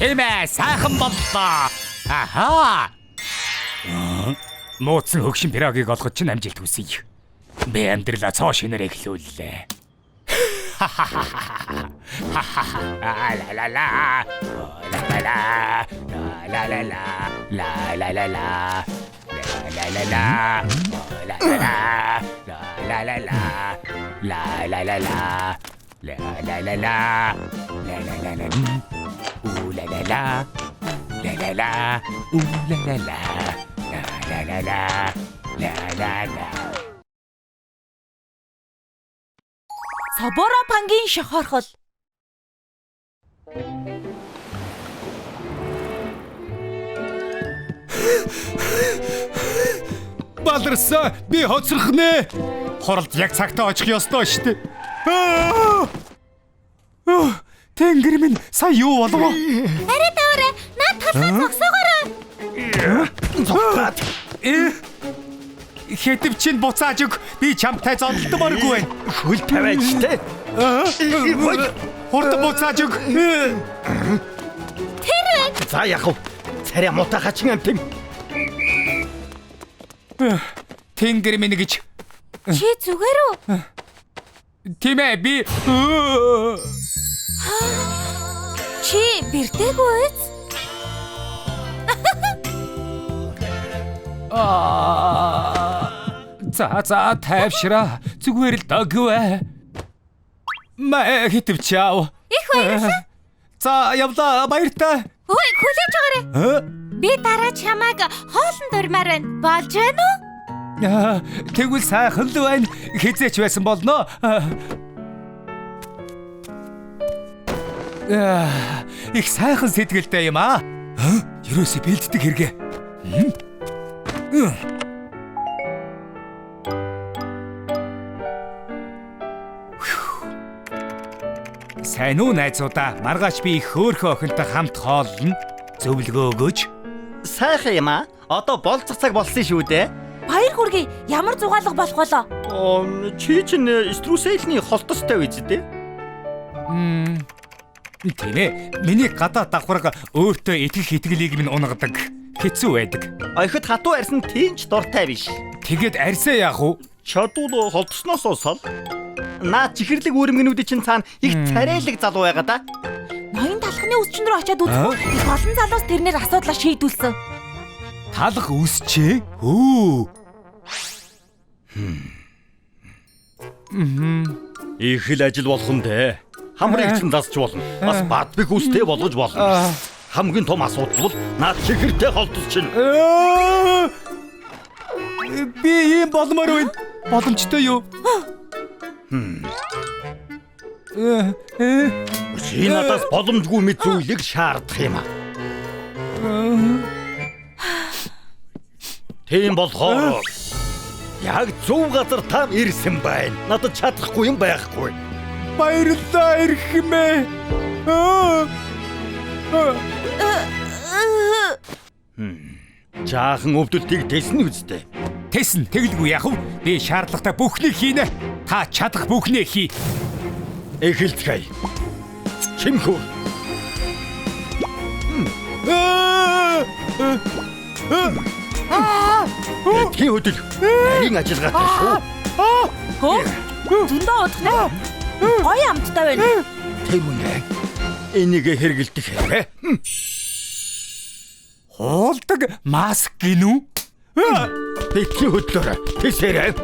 Эмэ сайхан боллоо. Аха. Мууцсан хөгшин пирогийг олоход ч амжилт хүсье. Би амьдралаа цоо шинээр эхлүүллээ. Соборо пангийн шохорхол. Баларсаа би хоцрох нэ. Хоролд яг цагтаа очих ёстой штэ. Тэнгэр минь сая юу болов? Арай таваарай. Наад талхаа зогсоогоорой. Зогтаад. Хэтвчин буцааж өг. Би чамтай зодтолтоморгүй байна. Хөл тавиач те. Хурд буцааж өг. За яг уу. Царай муутай хачин амт юм. Тэнгэр минь гэж. Чи зүгээр үү? Тийм ээ би Чи бэртээгүй ээ? За тайвшраа. Зүгээр л дагвэ. Мэ хитвчаа. Их баярлалаа. За явлаа баяртай. Ой, хүлээж байгаарай. Би дараа чамайг хоолн дурмаар байна. Болж байна уу? Тэгвэл сайхан л байна. Хизээч байсан болно. Их сайхан сэтгэлтэй юм аа. Ерөөсөө бэлддэг хэрэгэ. Сайн уу найзуудаа? Маргааш би их хөөрхөн охинтой хамт хооллоно. Зөвлөгөө өгөөч. Сайхан юм аа. Одоо болцох цаг болсон шүү дээ. Баяр хүргэе. Ямар зугаалга болох болоо? Чи чинь струсэлний холтостой биз дээ? Тийм ээ. Миний гадаа давхарга өөртөө итгэх итгэлийг минь унгадаг. Хэцүү байдаг. Охид хатуу арьсан тэнч дуртай биш. Тэгээд арьсаа яах вэ? Чадвал холтосноос сол. Наа чихэрлэг үүрэмгнүүдийн чинь цаана их царайлаг залуу байгаа да. Ноён талхны үсчин рүү очиад үзэх үү? Их олон залуус тэрнэр асуудлаа шийдүүлсэн. Талх үсчээ? Хөө. Их л ажил болох юм дээ. Хамрыг ч дасч болно. Бас бадбиг үстэй болгож болно. Хамгийн том асуудал бол наад чихэртэй холтос чинь. Би ийм болмоор байна. Боломжтой юу? Чи надаас боломжгүй мэд зүйлийг шаардах юм аа. Тийм болохоор яг зөв газар та ирсэн байна. Надад чадахгүй юм байхгүй. Баярлалаа эрхэмээ. Жаахан өвдөлтийг тэсн үсттэй. Тэсэн тэгэлгүй яах вэ? Би шаардлагатай бүхнийг хийнэ. Та чадах бүхнийг хий. Эхэлцгээе. Чимхүү. Тийм хөдөл. Нарийн ажиллагаатай шүү. Зөндөө удахна. Гоё амттай байна. Тэр үнэ. Энийг хэрэгэлдэх хэрэг. Хоолдог маск гинүү? Бидний хөдлөөр тэсэрэй.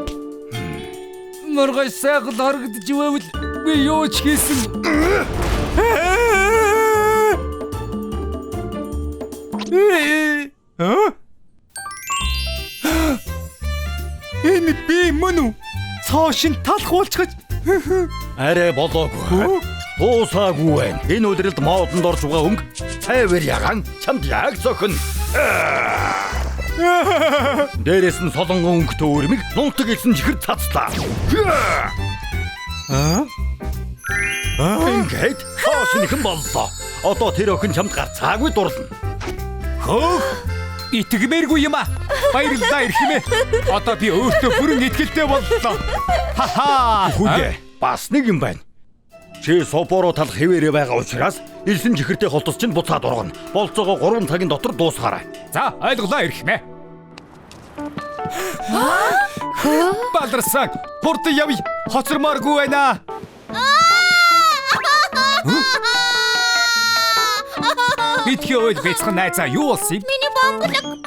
Маргааш сайхан харагдаж байвал би юу ч хийсэн. Энэ би мөн үү? Цоошин талхуулчихаж. Арай болоогүй. Дуусаагүй байна. Энэ өдрөлд модонд орж байгаа өнгө цайвар ягаан чамд яг зохино. Дээрээс нь солонгон өнгөтэй өрмөг нунтаг илсэн чихэр цацлаа. Ингээд хоошинхэн боллоо. Одоо тэр охин чамд гарцаагүй дурлна. Хөөх! Итгэмээргүй юм аа. Баярлалаа эрхэмээ. Одоо би өөртөө бүрэн итгэлтэй боллоо. Хаха! Хүлээ. Бас нэг юм байна. Чи сопоро талх хэвээрээ байгаа учраас илсэн чихэртэй холтос чинь буцаад ургана. Болцоогоо 3 цагийн дотор дуусгаарай. За, ойлголоо эрхэмээ. Балдарсан. Хурд явъя. Хоцормооргүй байна. Битгий ойл бяцхан найзаа юу болсон юм? Миний бомблог.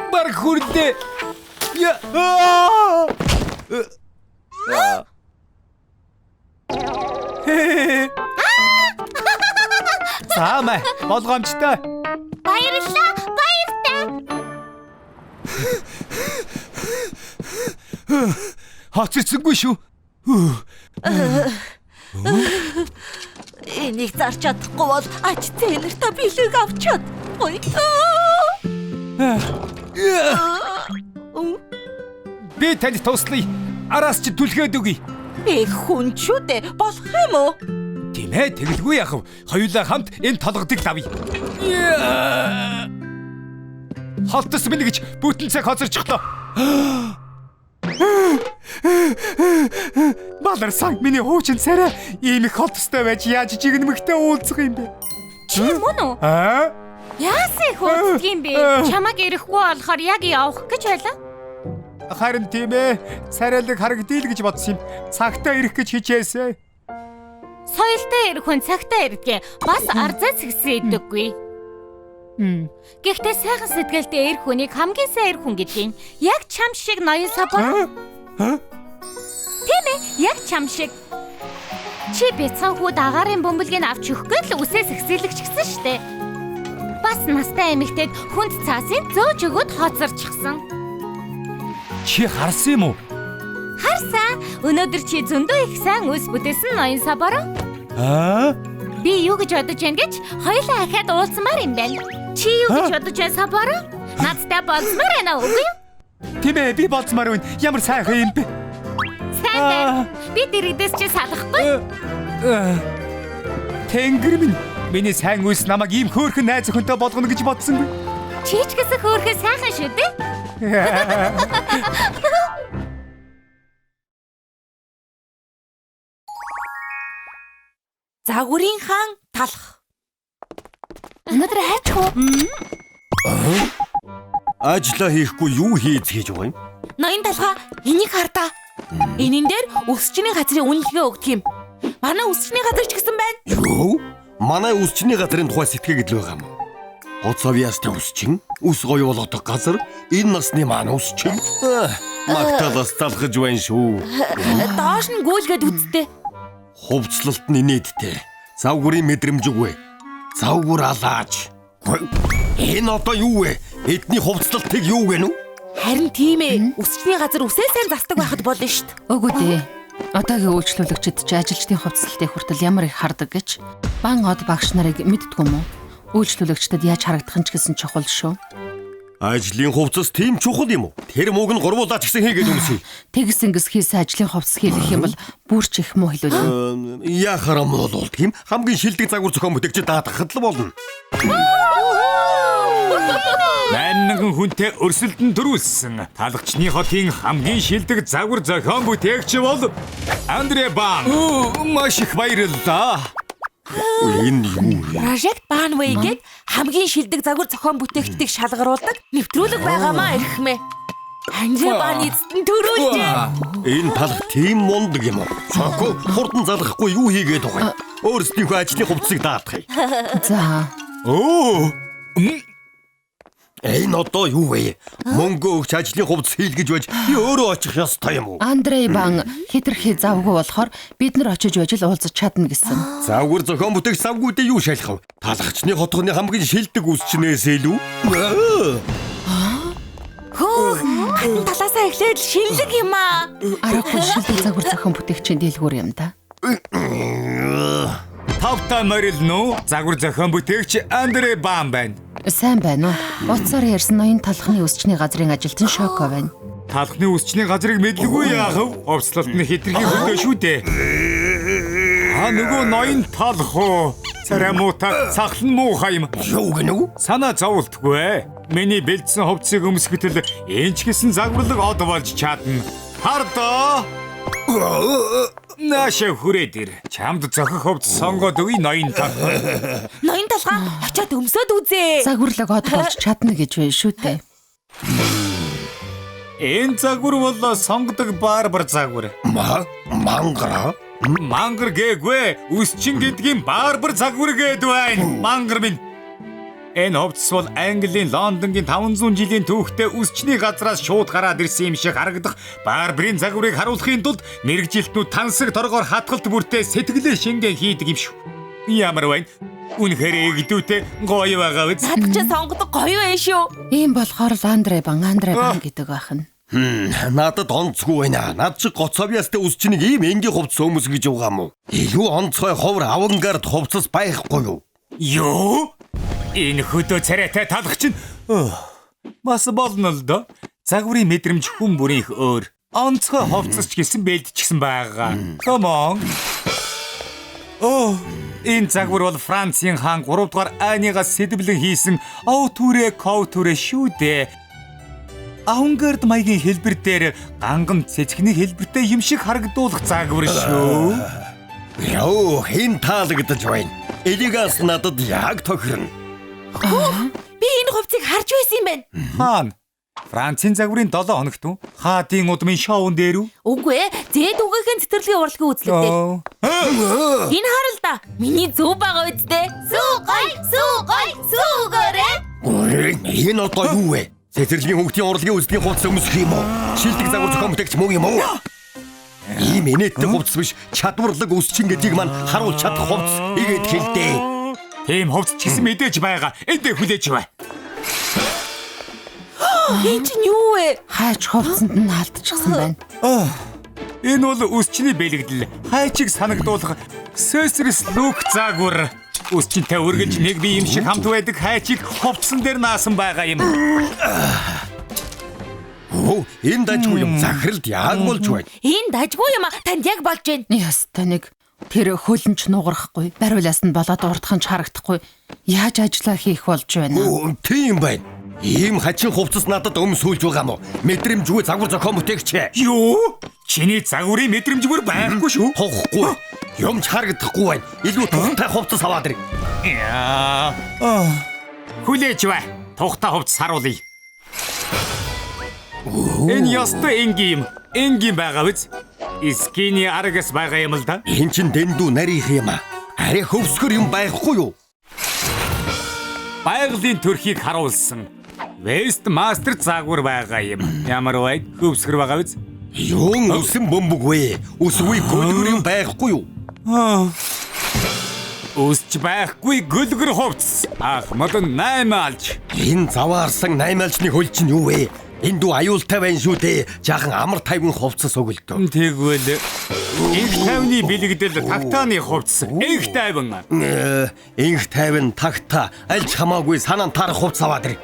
Бараг хүрдээ. Саамай, болгоомжтой. Баярлалаа. Баяртай. Хоцорсонгүй шүү. Энийг зарч чадахгүй бол ач зээлэртэ билег авчаад. Би танд туслая. Араас чи түлхээд үгүй. Би хүн шүү дээ. Болох юм уу? Тийм ээ, тэгэлгүй яах вэ? Хоёулаа хамт энэ толгодыг давъя. Холтос минь гэж бүтэн цаг хоцорчихлоо. Баларсан миний хуучин царай ийм их холтостой байж яаж жигнэмэгтэй уулзах юм бэ? Чи мөн үү? Аа? Яасан их ууддаг юм бэ? Чамаг ирэхгүй болохоор яг явах гэж байлаа. Харин тийм ээ. Царайлаг харагдъя л гэж бодсон юм. Цагтаа ирэх гэж хичээсэн. Соёлтой ирэх хүн цагтаа ирдэг. Бас арзаа зэгсэн идэггүй. Гэхдээ сайхан сэтгэлтэй ирэх хүнийг хамгийн сайн ирэх хүн гэдгийг яг чам шиг ноён сабар. Тийм ээ, яг чам шиг. Чи бяцхан хүүд агаарын бөмбөлгийг авч өгөхгүй л үсээс ихсэлэгч гисэн штэ. Бас настай эмэгтэйд хүнд цаасын зөөж өгöd хоцорчихсан. Чи харсан юм уу? Харсан. Өнөөдөр чи зөндөө их сайн үс бүтээсэн ноён сабар. Аа? Би юу гэж бодож байна гэж хоёулаа ахаад уулзмаар юм байна. Чи юу гэж бодож байна сабар? Надтай болцмаар байна уу? Үгүй юу? Тийм ээ, би болцмаар байна. Ямар сайхан юм бэ? Сайн байна. Би дэрэгдээс чи салахгүй. Тэнгэр минь миний сайн үс намайг ийм хөөрхөн найз охинтой болгоно гэж бодсонгүй. Чи ч гэсэн хөөрхөн сайхан шүү дээ. Загварын хаан талах. Өнөөдөр хайчих уу? Ажлаа хийхгүй юу хийж байгаа юм? Ноён талхаа энийг хардаа. Энийн дээр өсчний газрын үнэлгээ өгдөг юм. Манай өсчний газар ч гэсэн байна. Юу? Манай үсчний газрын тухай сэтгэгээд л байгаа юм. Оцовьяастай үсчин, үс гоё болгодог газар, энэ насны маань үсчин. Магтаалаас талхаж байна шүү. Доош нь гүйлгээд үзтээ. Хувцлалт нь инээдтэй. Завгүрийн мэдрэмж үгүй. Завгүр алааж. Энэ одоо юу вэ? Эдний хувцлалтыг юу гэнэ үү? Харин тийм ээ. Өсчний газар үсээ сайн застдаг байхад болно шүү дээ. Үгүй дээ. Одоогийн үйлчлүүлэгчид ч ажилчдын хувцсалтыг хүртэл ямар их хардаг гэж бан од багш нарыг мэддэггүй юм уу? Үйлчлүүлэгчдэд яаж харагдах нь ч гэсэн чухал шүү. Ажлын хувцас тийм чухал юм уу? Тэр мууг нь гурвуулаач гэсэн хийгээд өмсөе. Тэгс ингэс хийсэн ажлын хувцас хийх юм бол бүр ч их муу хэлвэл. Яхаар юм бол тийм хамгийн шилдэг загвар зохион бүтээгчид даатгахад л болно. Маннаган хүнтэй өрсөлдөн төрүүлсэн талагчны хотын хамгийн шилдэг загвар зохион бүтээгч бол Андре Бан. Маш их баярлалаа. Энэ юу вэ? Project Banway гээд хамгийн шилдэг загвар зохион бүтээгчдийг шалгаруулдаг нэвтрүүлэг байгаамаа эрхмээ. Андре Бан эзэн төрүүлжээ. Энэ талх тийм мундаг юм уу? Соко хурдан залгахгүй юу хийгээд байгаа юм? Өөрсдийнхөө ажлын хувцсыг даатгая. За. Оо. Энэ одоо юу вэ? Мөнгө өгч ажлын хувцас хийлгэж байж би өөрөө очих ёстой юм уу? Андрей Бан хитрхи завгүй болохоор бид нар очиж байж л уулзаж чадна гэсэн. Завгар зохион бүтээгч завгүйдээ юу шалах вэ? Талагчны хотгоны хамгийн шилдэг үсчнээс илүү. Хатан талаасаа эхлээд шинэлэг юм аа. Аргагүй шилдэг загвар зохион бүтээгчийн дэлгүүр юм да. Тавтаа морилно загвар зохион бүтээгч Андре Бан байна. Сайн байна уу? Уцаар ярьсан ноён талхны өсчний газрын ажилтан Шоко байна. Талхны үсчний газрыг мэдлгүй яахав? Овцлолт нь хитрхи хөндөө шүү дээ. Нөгөө ноён талх уу? Царай муутай, цахлан муухай юм. Юу гэнэ үү? Санаа зовлтгүй. Миний бэлдсэн хувцсыг өмсгөтөл энэ ч гэсэн загварлаг од болж чадна. Хардаа. Наша хүрээд ир. Чамд зохих хувцас сонгоод өгье ноён талх. Ноён талхаа очиод өмсөд үзээ. Загварлаг од болж чадна гэж байна шүү дээ. Энэ загвар бол сонгодог барбар загвар. Мангара? Мангар гээгүй. Үсчин гэдгийн барбар загвар гээд байна. Мангар минь. Энэ хувцас бол Английн Лондонгийн 500 жилийн түүхтэй үсчний газраас шууд гараад ирсэн юм шиг харагдах барбарын загварыг харуулахын тулд мэрэгжилтнүүд тансаг торгоор хатгалт бүртээ сэтгэлээ шингэн хийдэг юм шүү. Ямар байна? Үнэхээр эгдүүтэй гоё байгаа биз? Над ч сонгодог гоё байна шүү. Ийм болохоор л Андрей Бан гэдэг байх нь. Надад онцгүй байна. Над чи гоцовьяастай үсчнийг ийм энгийн хувцас өмс гэж байгаа юм уу? Илүү онцгой ховор авангард хувцас байхгүй юу? Юу? Энэ хөдөө царайтай талх чинь бас болно л доо. Загварын мэдрэмж хүн бүрийнх өөр. Онцгой хувцас ч гэсэн бэлдчихсэн байгаа. Come on. Энэ загвар бол Францын хаан 3 дугаар Анигаас сэдвлэн хийсэн Outүрэ Ковтүрэ шүү дээ. Авангард маягийн хэлбэр дээр ганган цэцгний хэлбэртэй юм шиг харагдуулах загвар шүү. Яо, хэн таалагдаж байна? Элигаас надад яг тохирно. Би энэ хувцсыг харж байсан юм байна. Хаан. Францын загварын 7 хоногт уу? Хаадын удмын шоун дээр үү? Үгүй ээ. Зээд үгээхэн цэцэрлэгийн урлагийн үзлэгтэй. Энэ харал да. Миний зөв байгаа үсттэй. Сүүгээрээ. Энэ одоо юу вэ? Цэцэрлэгийн хөнгөтийн урлагийн үзлэгийн хувцас өмсөх юм уу? Шилдэг загвар зохион бүтээгч мөн юм уу? Ийм инээдтэй хувцас биш, чадварлаг өсчин гэдгийг мань харуулж чадах хувцас игээд хэлдэг. Тийм хувцас ч гэсэн мэдээж байгаа. Эндээ хүлээж бай. Энэ чинь юу вэ? Хайч хувцсанд нь алдчихсан байна. Энэ бол өсчний бэлэгдэл. Хайчиг санагдуулах Сөсрис лүк загвар. Өсчинтэй үргэлж нэг бие юм шиг хамт байдаг хайчиг хувцсан дээр наасан байгаа юм. Оо, энэ дажгүй юм захиралд яг болж байна. Энэ дажгүй юм а. Танд яг болж байна. Яста нэг тэр хөлнч нугарахгүй, бариулаас нь болоод урдхан ч харагдахгүй. Яаж ажиллаа хийх болж байна? Оо, тийм байна. Ийм хачин хувцас надад өмсүүлж байгаа мó. Мэдрэмжгүй загвар зохион бүтээгч. Юу? Чиний загварын мэдрэмжгүй байхгүй шүү. Тохгүй. Юмч харагдахгүй байна. Илүү тухтай хувцас аваад ир. Яа. Хүлээж бай. Тухтай хувцас харуулъя. Энэ ёстой энгийн байгаа биз? Искини аргас байгаа юм л да. Эн чин дэндүү нарийнх юм а. Арай хөвсгөр юм байхгүй юу? Байгалийн төрхийг харуулсан West Master загвар байгаа юм. Ямар вэ? Хөвсгөр байгаа биз? Юун өсөн бөмбөг вэ? Өсгүй гөлгөр юм байхгүй юу? Өсч байхгүй гөлгөр хувцас. Ахмад 8 алж. Энэ заваарсан 8 альчны хөл чинь юу вэ? Энд дүү аюултай байна шүү дээ. Жаахан амар тайван хувцас өгөлдөө. Тэгвэл их тайвны бэлэгдэл тагтааны хувцас. Их тайван. Инх тайван тагта альч хамаагүй санаан тарах хувцас аваад ир.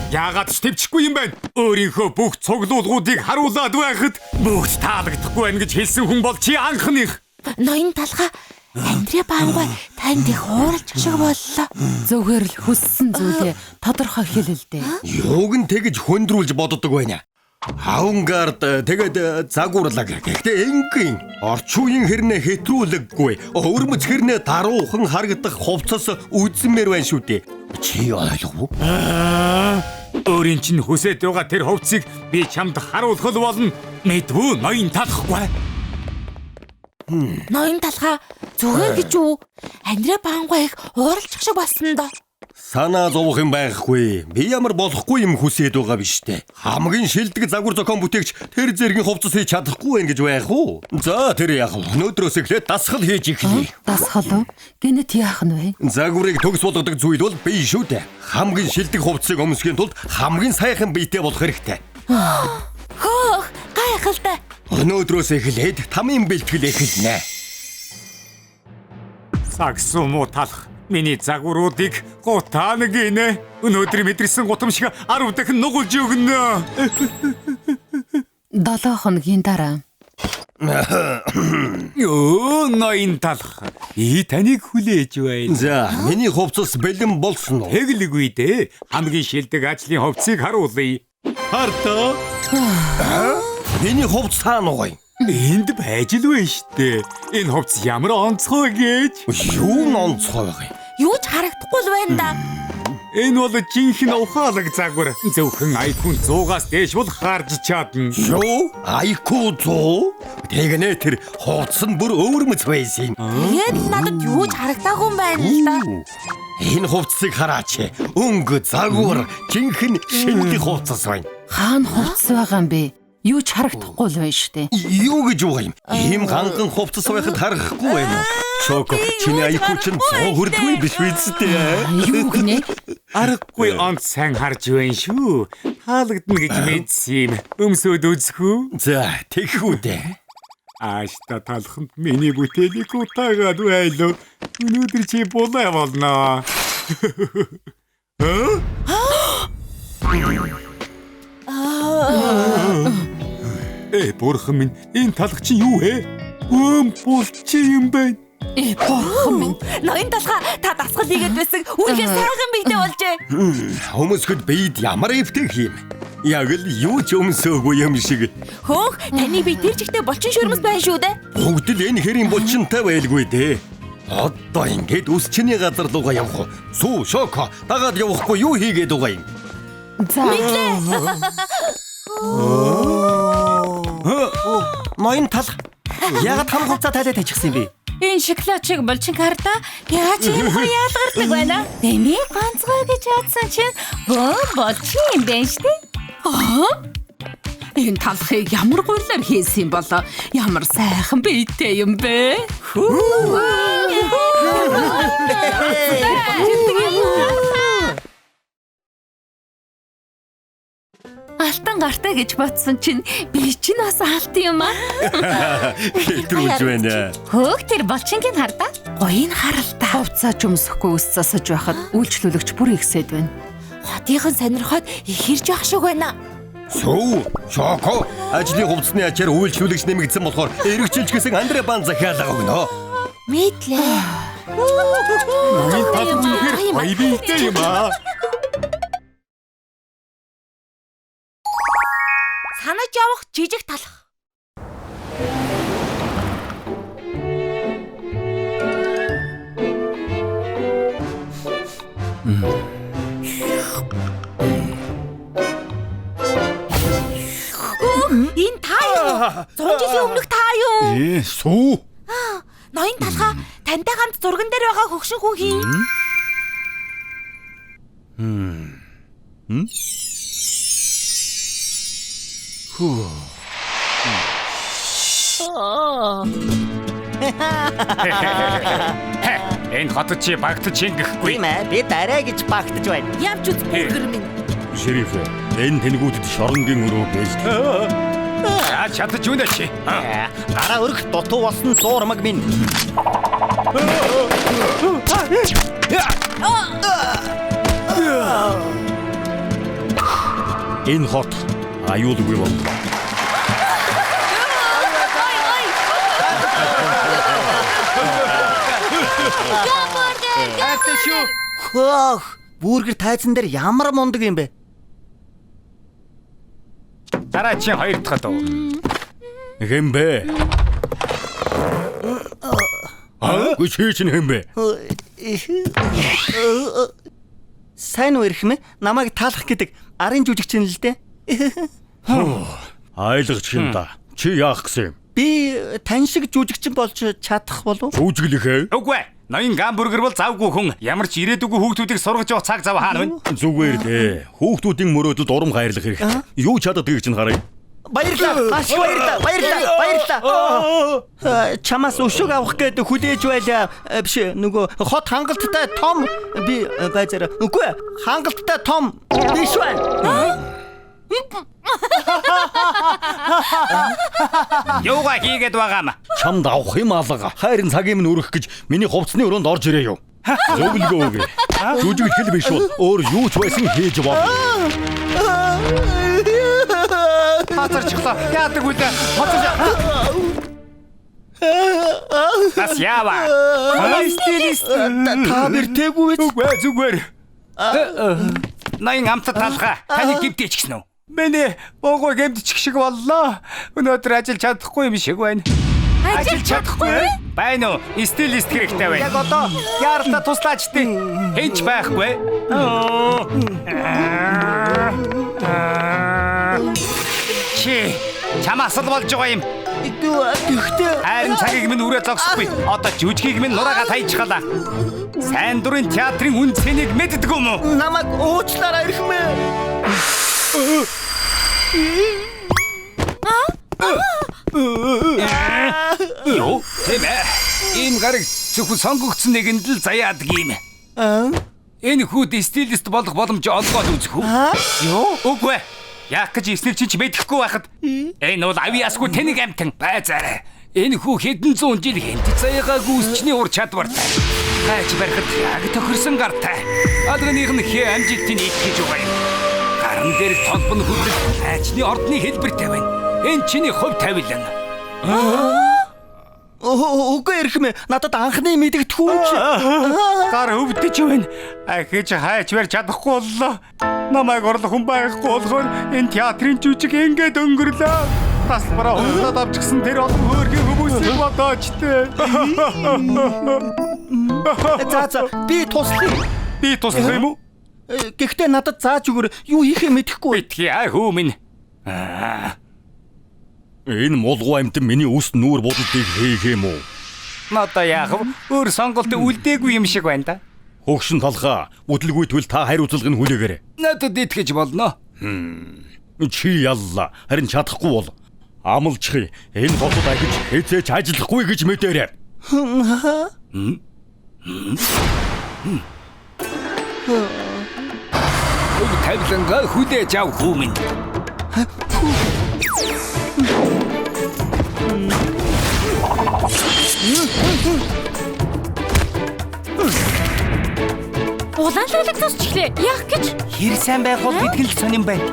Яагаад ч төвчихгүй юм байна? Өөрийнхөө бүх цуглуулгуудыг харуулад байхад бүгд таалагдахгүй байна гэж хэлсэн хүн бол чи анхных. Ноён талха Андре Баангой танд их ууралж шиг боллоо. Зүгээр л хүссэн зүйлээ тодорхой хэлэлдэ. Юуг нь тэгж хөндрүүлж боддог байна. Авангард тэгээд загварлаг. Гэхдээ энгийн орчин үеийн хэрнээ хэтрүүлэггүй. Өвөрмөц хэрнээ даруухан харагдах хувцас үзмээр байна шүү дээ. Чи ойлгов уу? Өөрийн чинь хүсэж байгаа тэр хувцсыг би чамд харуулах болно. Мэдвүү ноён талахгүй. Ноён талха зүгээр гэж үү? Андре Баангой их ууралж шиг болсон доо. Санаа зовох юм байхгүй. Би ямар болохгүй юм хүсээд байгаа биш дээ. Хамгийн шилдэг загвар зохион бүтээгч тэр зэргийн хувцас хийж чадахгүй байх гэж байх уу? За тэр яг өнөөдрөөс эхлээд дасгал хийж эхлэе. Дасгал уу? Гэнэт яах нь вэ? Загварыг төгс болгодог зүйл бол бие шүү дээ. Хамгийн шилдэг хувцсыг өмсөхийн тулд хамгийн сайхан биетэй болох хэрэгтэй. Хөөх, гайхалтай. Өнөөдрөөс эхлээд тамийн бэлтгэл эхэлнэ. Сагсуу муу талах. Миний загваруудыг гутаана гинэ. Өнөөдөр мэдэрсэн гутамшиг 10 дахин нугулж өгнө. 7 хоногийн дараа. Ёо, ноён талах. Таныг хүлээж байна. За, миний хувцас бэлэн болсон уу? Тэглэггүй дээ. Хамгийн шилдэг ажлын хувцсыг харуулъя. Хартаа. Миний хувцас хаана уу? Энд байж л байна штэ. Энэ хувцас ямар онцгой гэж. Юу онцгой вэ? Юу ч харагдахгүй л байна да. Энэ бол жинхэнэ ухаалаг загвар. Зөвхөн IQ 100-аас дээш бол харж чадна. Юу? IQ 100? Тэгнэ тэр хувцас нь бүр өвөрмөц байсан юм. Тэгээд надад юу ч харагдаагүй юм байна л да. Энэ хувцсыг хараач. Өнгө загвар жинхэнэ шинэлэг хувцас байна. Хаана хувцас байгаа юм бэ? Юу ч харагдахгүй л байна штэ. Юу гэж байгаа юм? Ийм ганган хувцас байхад харахгүй байна уу? Шоко, чиний IQ чинь 100 хүрдэггүй биш үсттэй. Юу гинэ? Аргагүй онц сайн харж байна шүү. Хаалгадна гэж мэдсэн юм. Өмсөд үзэхүү. За, тэгхүү дээ. Аашта талханд миний бүтээлийг утаагаад байлоо. Өнөөдөр чи болоо болно. Бурхан минь, энэ талх чинь юу вэ? Булчи юм байна. Бурхан минь. Ноён талхаа та дасгал хийгээд байсан. Үнэхээр сайхан биедээ болжээ. Хүмүүсэд биед ямар эвтэг юм. Яг л юу ч өмсөөгүй юм шиг. Хөөх, таны бие тэр жигтэй булчин шүрмэс байна шүү дээ. Бүгд л энэ хэрийн булчинтай байлгүй дээ. Одоо ингээд үсчний газар руугаа явах уу? Сүү, шоко, дагаад явахгүй юу хийгээд байгаа юм? За. Ноён талх. Ягаад хам хувцас тайлаад тачихсан юм бэ? Энэ шоколадчиг булчин карта яаж юм яалгардаг байна? Тэний ганцгой гэж бодсон чинь булчин юм байна штэ. Энэ талхыг ямар гуйлаар хийсэн юм болоо? Ямар сайхан биетэй юм бэ? Алтан гартай гэж бодсон чинь би чинь бас алт юм аа. Хэтрүүлж байна. Хөөх тэр булчингийн хардаа. Гоён харалтай. Хувцаач өмсөхгүй ус засаж байхад үйлчлүүлэгч бүр ихсэд байна. Хотынхан сонирхоод ихэрж явах шиг байна. Сүү, шоко, ажлын хувцсны ачаар үйлчлүүлэгч нэмэгдсэн болохоор эргэжүүлж гисэн Андре Бан захиалга өгнө. Мэдлээ. Ноён талх үнэхээр гоё биетэй юм аа. Санаж явах жижиг талх. Энэ та юу? 100 жилийн өмнөх та юу? Сүү. Ноён талхаа тантай хамт зурган дээр байгаа хөгшин хүн хий. Энэ хотод чи багтаж ингэхгүй. Тийм ээ, би дараа гэж багтаж байна. Явж үз бүргэр минь. Шериф, энэ тэнгүүдэд шоронгийн өрөө байж. Чадаж үнэ чи. Гараа өргөх дутуу болсон зуурмаг минь. Энэ хот аюулгүй бол. Хөөх, бүргэр тайзан дээр ямар мундаг юм бэ? Дараа чи хоёр дахь дуу. Хэмбэ. Гүчээ чинь хэмбэ. Сайн уу ирэх мэ? Намайг таалах гэдэг арын жүжигчин л дээ. Айлгч юм да. Чи яах гэсэн юм? Би тань шиг жүжигчин болж чадах болов? Жүжиглэхээ. Үгүй. Ноён гамбургер бол завгүй хүн. Ямар ч ирээдүгөө хүүхдүүдийг сургаж явах цаг зав хаана вэ? Зүгээр дээ. Хүүхдүүдийн мөрөөдөд урам хайрлах хэрэгтэй. Юу чаддаг чинь харъя. Баярлалаа. Маш баярлалаа. Чамаас өшөг авах гээд хүлээж байлаа. Биш нөгөө хот хангалттай том би байзаар. Үгүй хангалттай том биш байна. Юугаа хийгээд байгаа юм? Чамд авах юм алга. Хайрын цагийн минь өрөх гэж миний хувцсны өрөөнд орж ирээ юу? Зөвлөгөө өгье. Жүжиг хэл биш бол өөр юу ч байсан хийж болно. Хатарчихлаа. Яадаг үлээ. Бас яава. Стилист та бэртээгүй Үгүй зүгээр. Ноён амтад талхаа. Таны гимтээч гисэн үү? Миний богоо гэмтчих шиг боллоо. Өнөөдөр ажил чадахгүй юм шиг байна. Ажил чадахгүй? Байна уу? Стилист хэрэгтэй байна. Яг одоо яаралтай туслаач тий. Хинч байхгүй. Чи чамаас л болж байгаа юм. Тэгтээ Харин цагийг минь үрээ зогсохгүй. Одоо жүжигийг минь нураагаа тайчгалаа. Сайн дурын театрын үн цэнийг мэддэг юм уу? намайг уучлаарай ирэх мэ. Юу? Тийм ээ. Энэ гараг зөвхөн сонгогдсон нэгэнд л заяадаг юм. Энэ хүүд стилист болох боломж олгоод үзэх үү? Юу? Үгүй. Яах гэж эснэг чинь ч мэдэхгүй байхад. Энэ бол авьяасгүй тэнэг амтан байзаарай. Энэ хүү хэдэн зуун жил хэнт заяагаагүй үсчний ур чадвартай. Хайч барихад яг тохирсон гартай. Алганых нь хээ амжилтыг итгэж байгаа юм. Гарн дээр толбон хөдөл хайчны ордны хэлбэртэй байна. Энэ чиний хувь тавилан. Үгүй эрхмээ. Надад анхны мэдэгдэх хүн чи. Гар хөвдөж байна. Ахиж хайч барь чадахгүй боллоо. Намайг орлох хүн байхгүй болохоор энэ театрын жүжиг ингээд өнгөрлөө. Тасбараа хулаад авчихсан тэр олон хөөрхөн хүмүүсийг бодооч тээ. За би туслая. Би туслах юм уу? Гэхдээ надад зааж өгөр юу хийхээ мэдэхгүй. Битгий хөөмин. Энэ мулгуу амтан миний үс нүүр будалдыг хийх юм уу? Надаа яах вэ? Өөр сонголт үлдээгүй юм шиг байна да. Хөгшин талхаа бүтлгүй төл та хариуцлагыг хүлээгээрэй. Надад итгэж болно. Чи ялла харин чадахгүй бол амлчих энэ хотод ахиж хэзээч ажиллахгүй гэж мэдээрэй. Тавлангаа хүлээж ав хүмүн. Улаанлалаг тусчлээ. Яах гэж? Хэр сайн байх бол бидгэн л сонирн байна.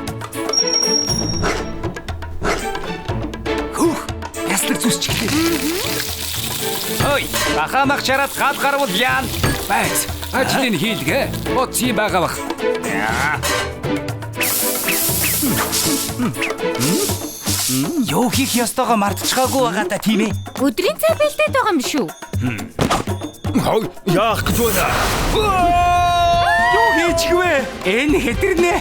Хөөх, яслаг зүсчихлээ. Ой, бахамах чараад гал гарвал яан. Байц, ажлын хийлгээ. Боцсон байгаа бах. Юу хийх ёстойгоо мартчихаагүй байгаа та тийм ээ. Өдрийн цай бэлдээд байгаа юм шүү. Яах гэж байна? Юу хийчих вэ? Энэ хэдэрнэ.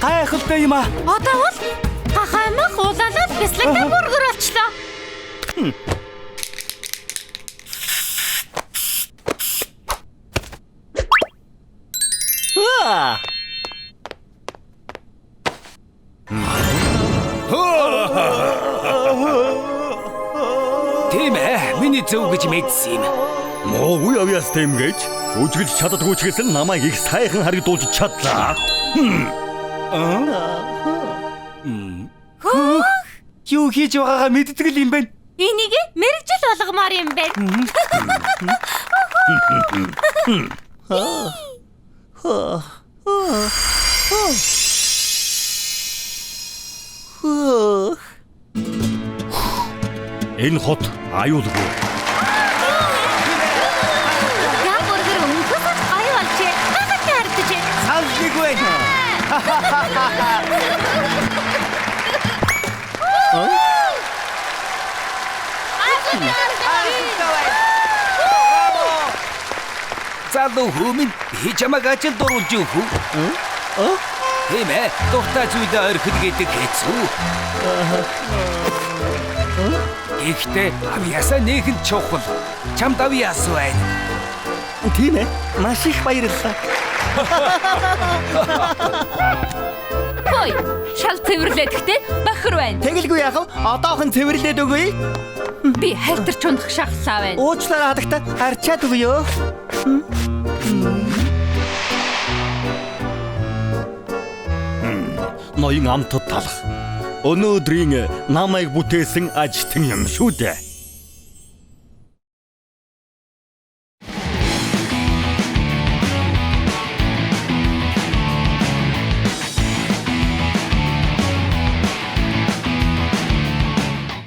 Гайхалтай юм аа. Одоо бол гахаймах улаалал бяслагтай бүргэр болчлоо. Тийм ээ, миний зөв гэж мэдсэн юм. Муу явяас тийм гэж үжиглэж чаддгүй ч гэсэн намайг их сайхан харагдуулж чадлаа. Юу хийж байгаагаа мэддэг л юм байна. Энийг мэрэгжил болгомоор юм байна. Энэ хот аюулгүй. Яа бүргэр өнгөс аюу болжээ. Хагас хардж. Саллиггүй. Залуу хүмүн би чамайг ажил дуруулж өгөх үү? Тийм ээ, тухтай зүйлээ орхин гэдэг хэцүү. Гэхдээ авьяасаа нэгэнд чухал. Чамд авьяас байна. Тийм ээ. Маш их баярлалаа. Хой, шал цэвэрлээд гэхдээ бахар байна. Тэгэлгүй яах вэ? Одоохон цэвэрлээд өгье. Би хайлтарч унах шахлаа байна. Уучлаарай хадагта харчаад өгье. Ноён амтд талах. Өнөөдрийн намайг бүтээсэн ажилтан юм шүү дээ.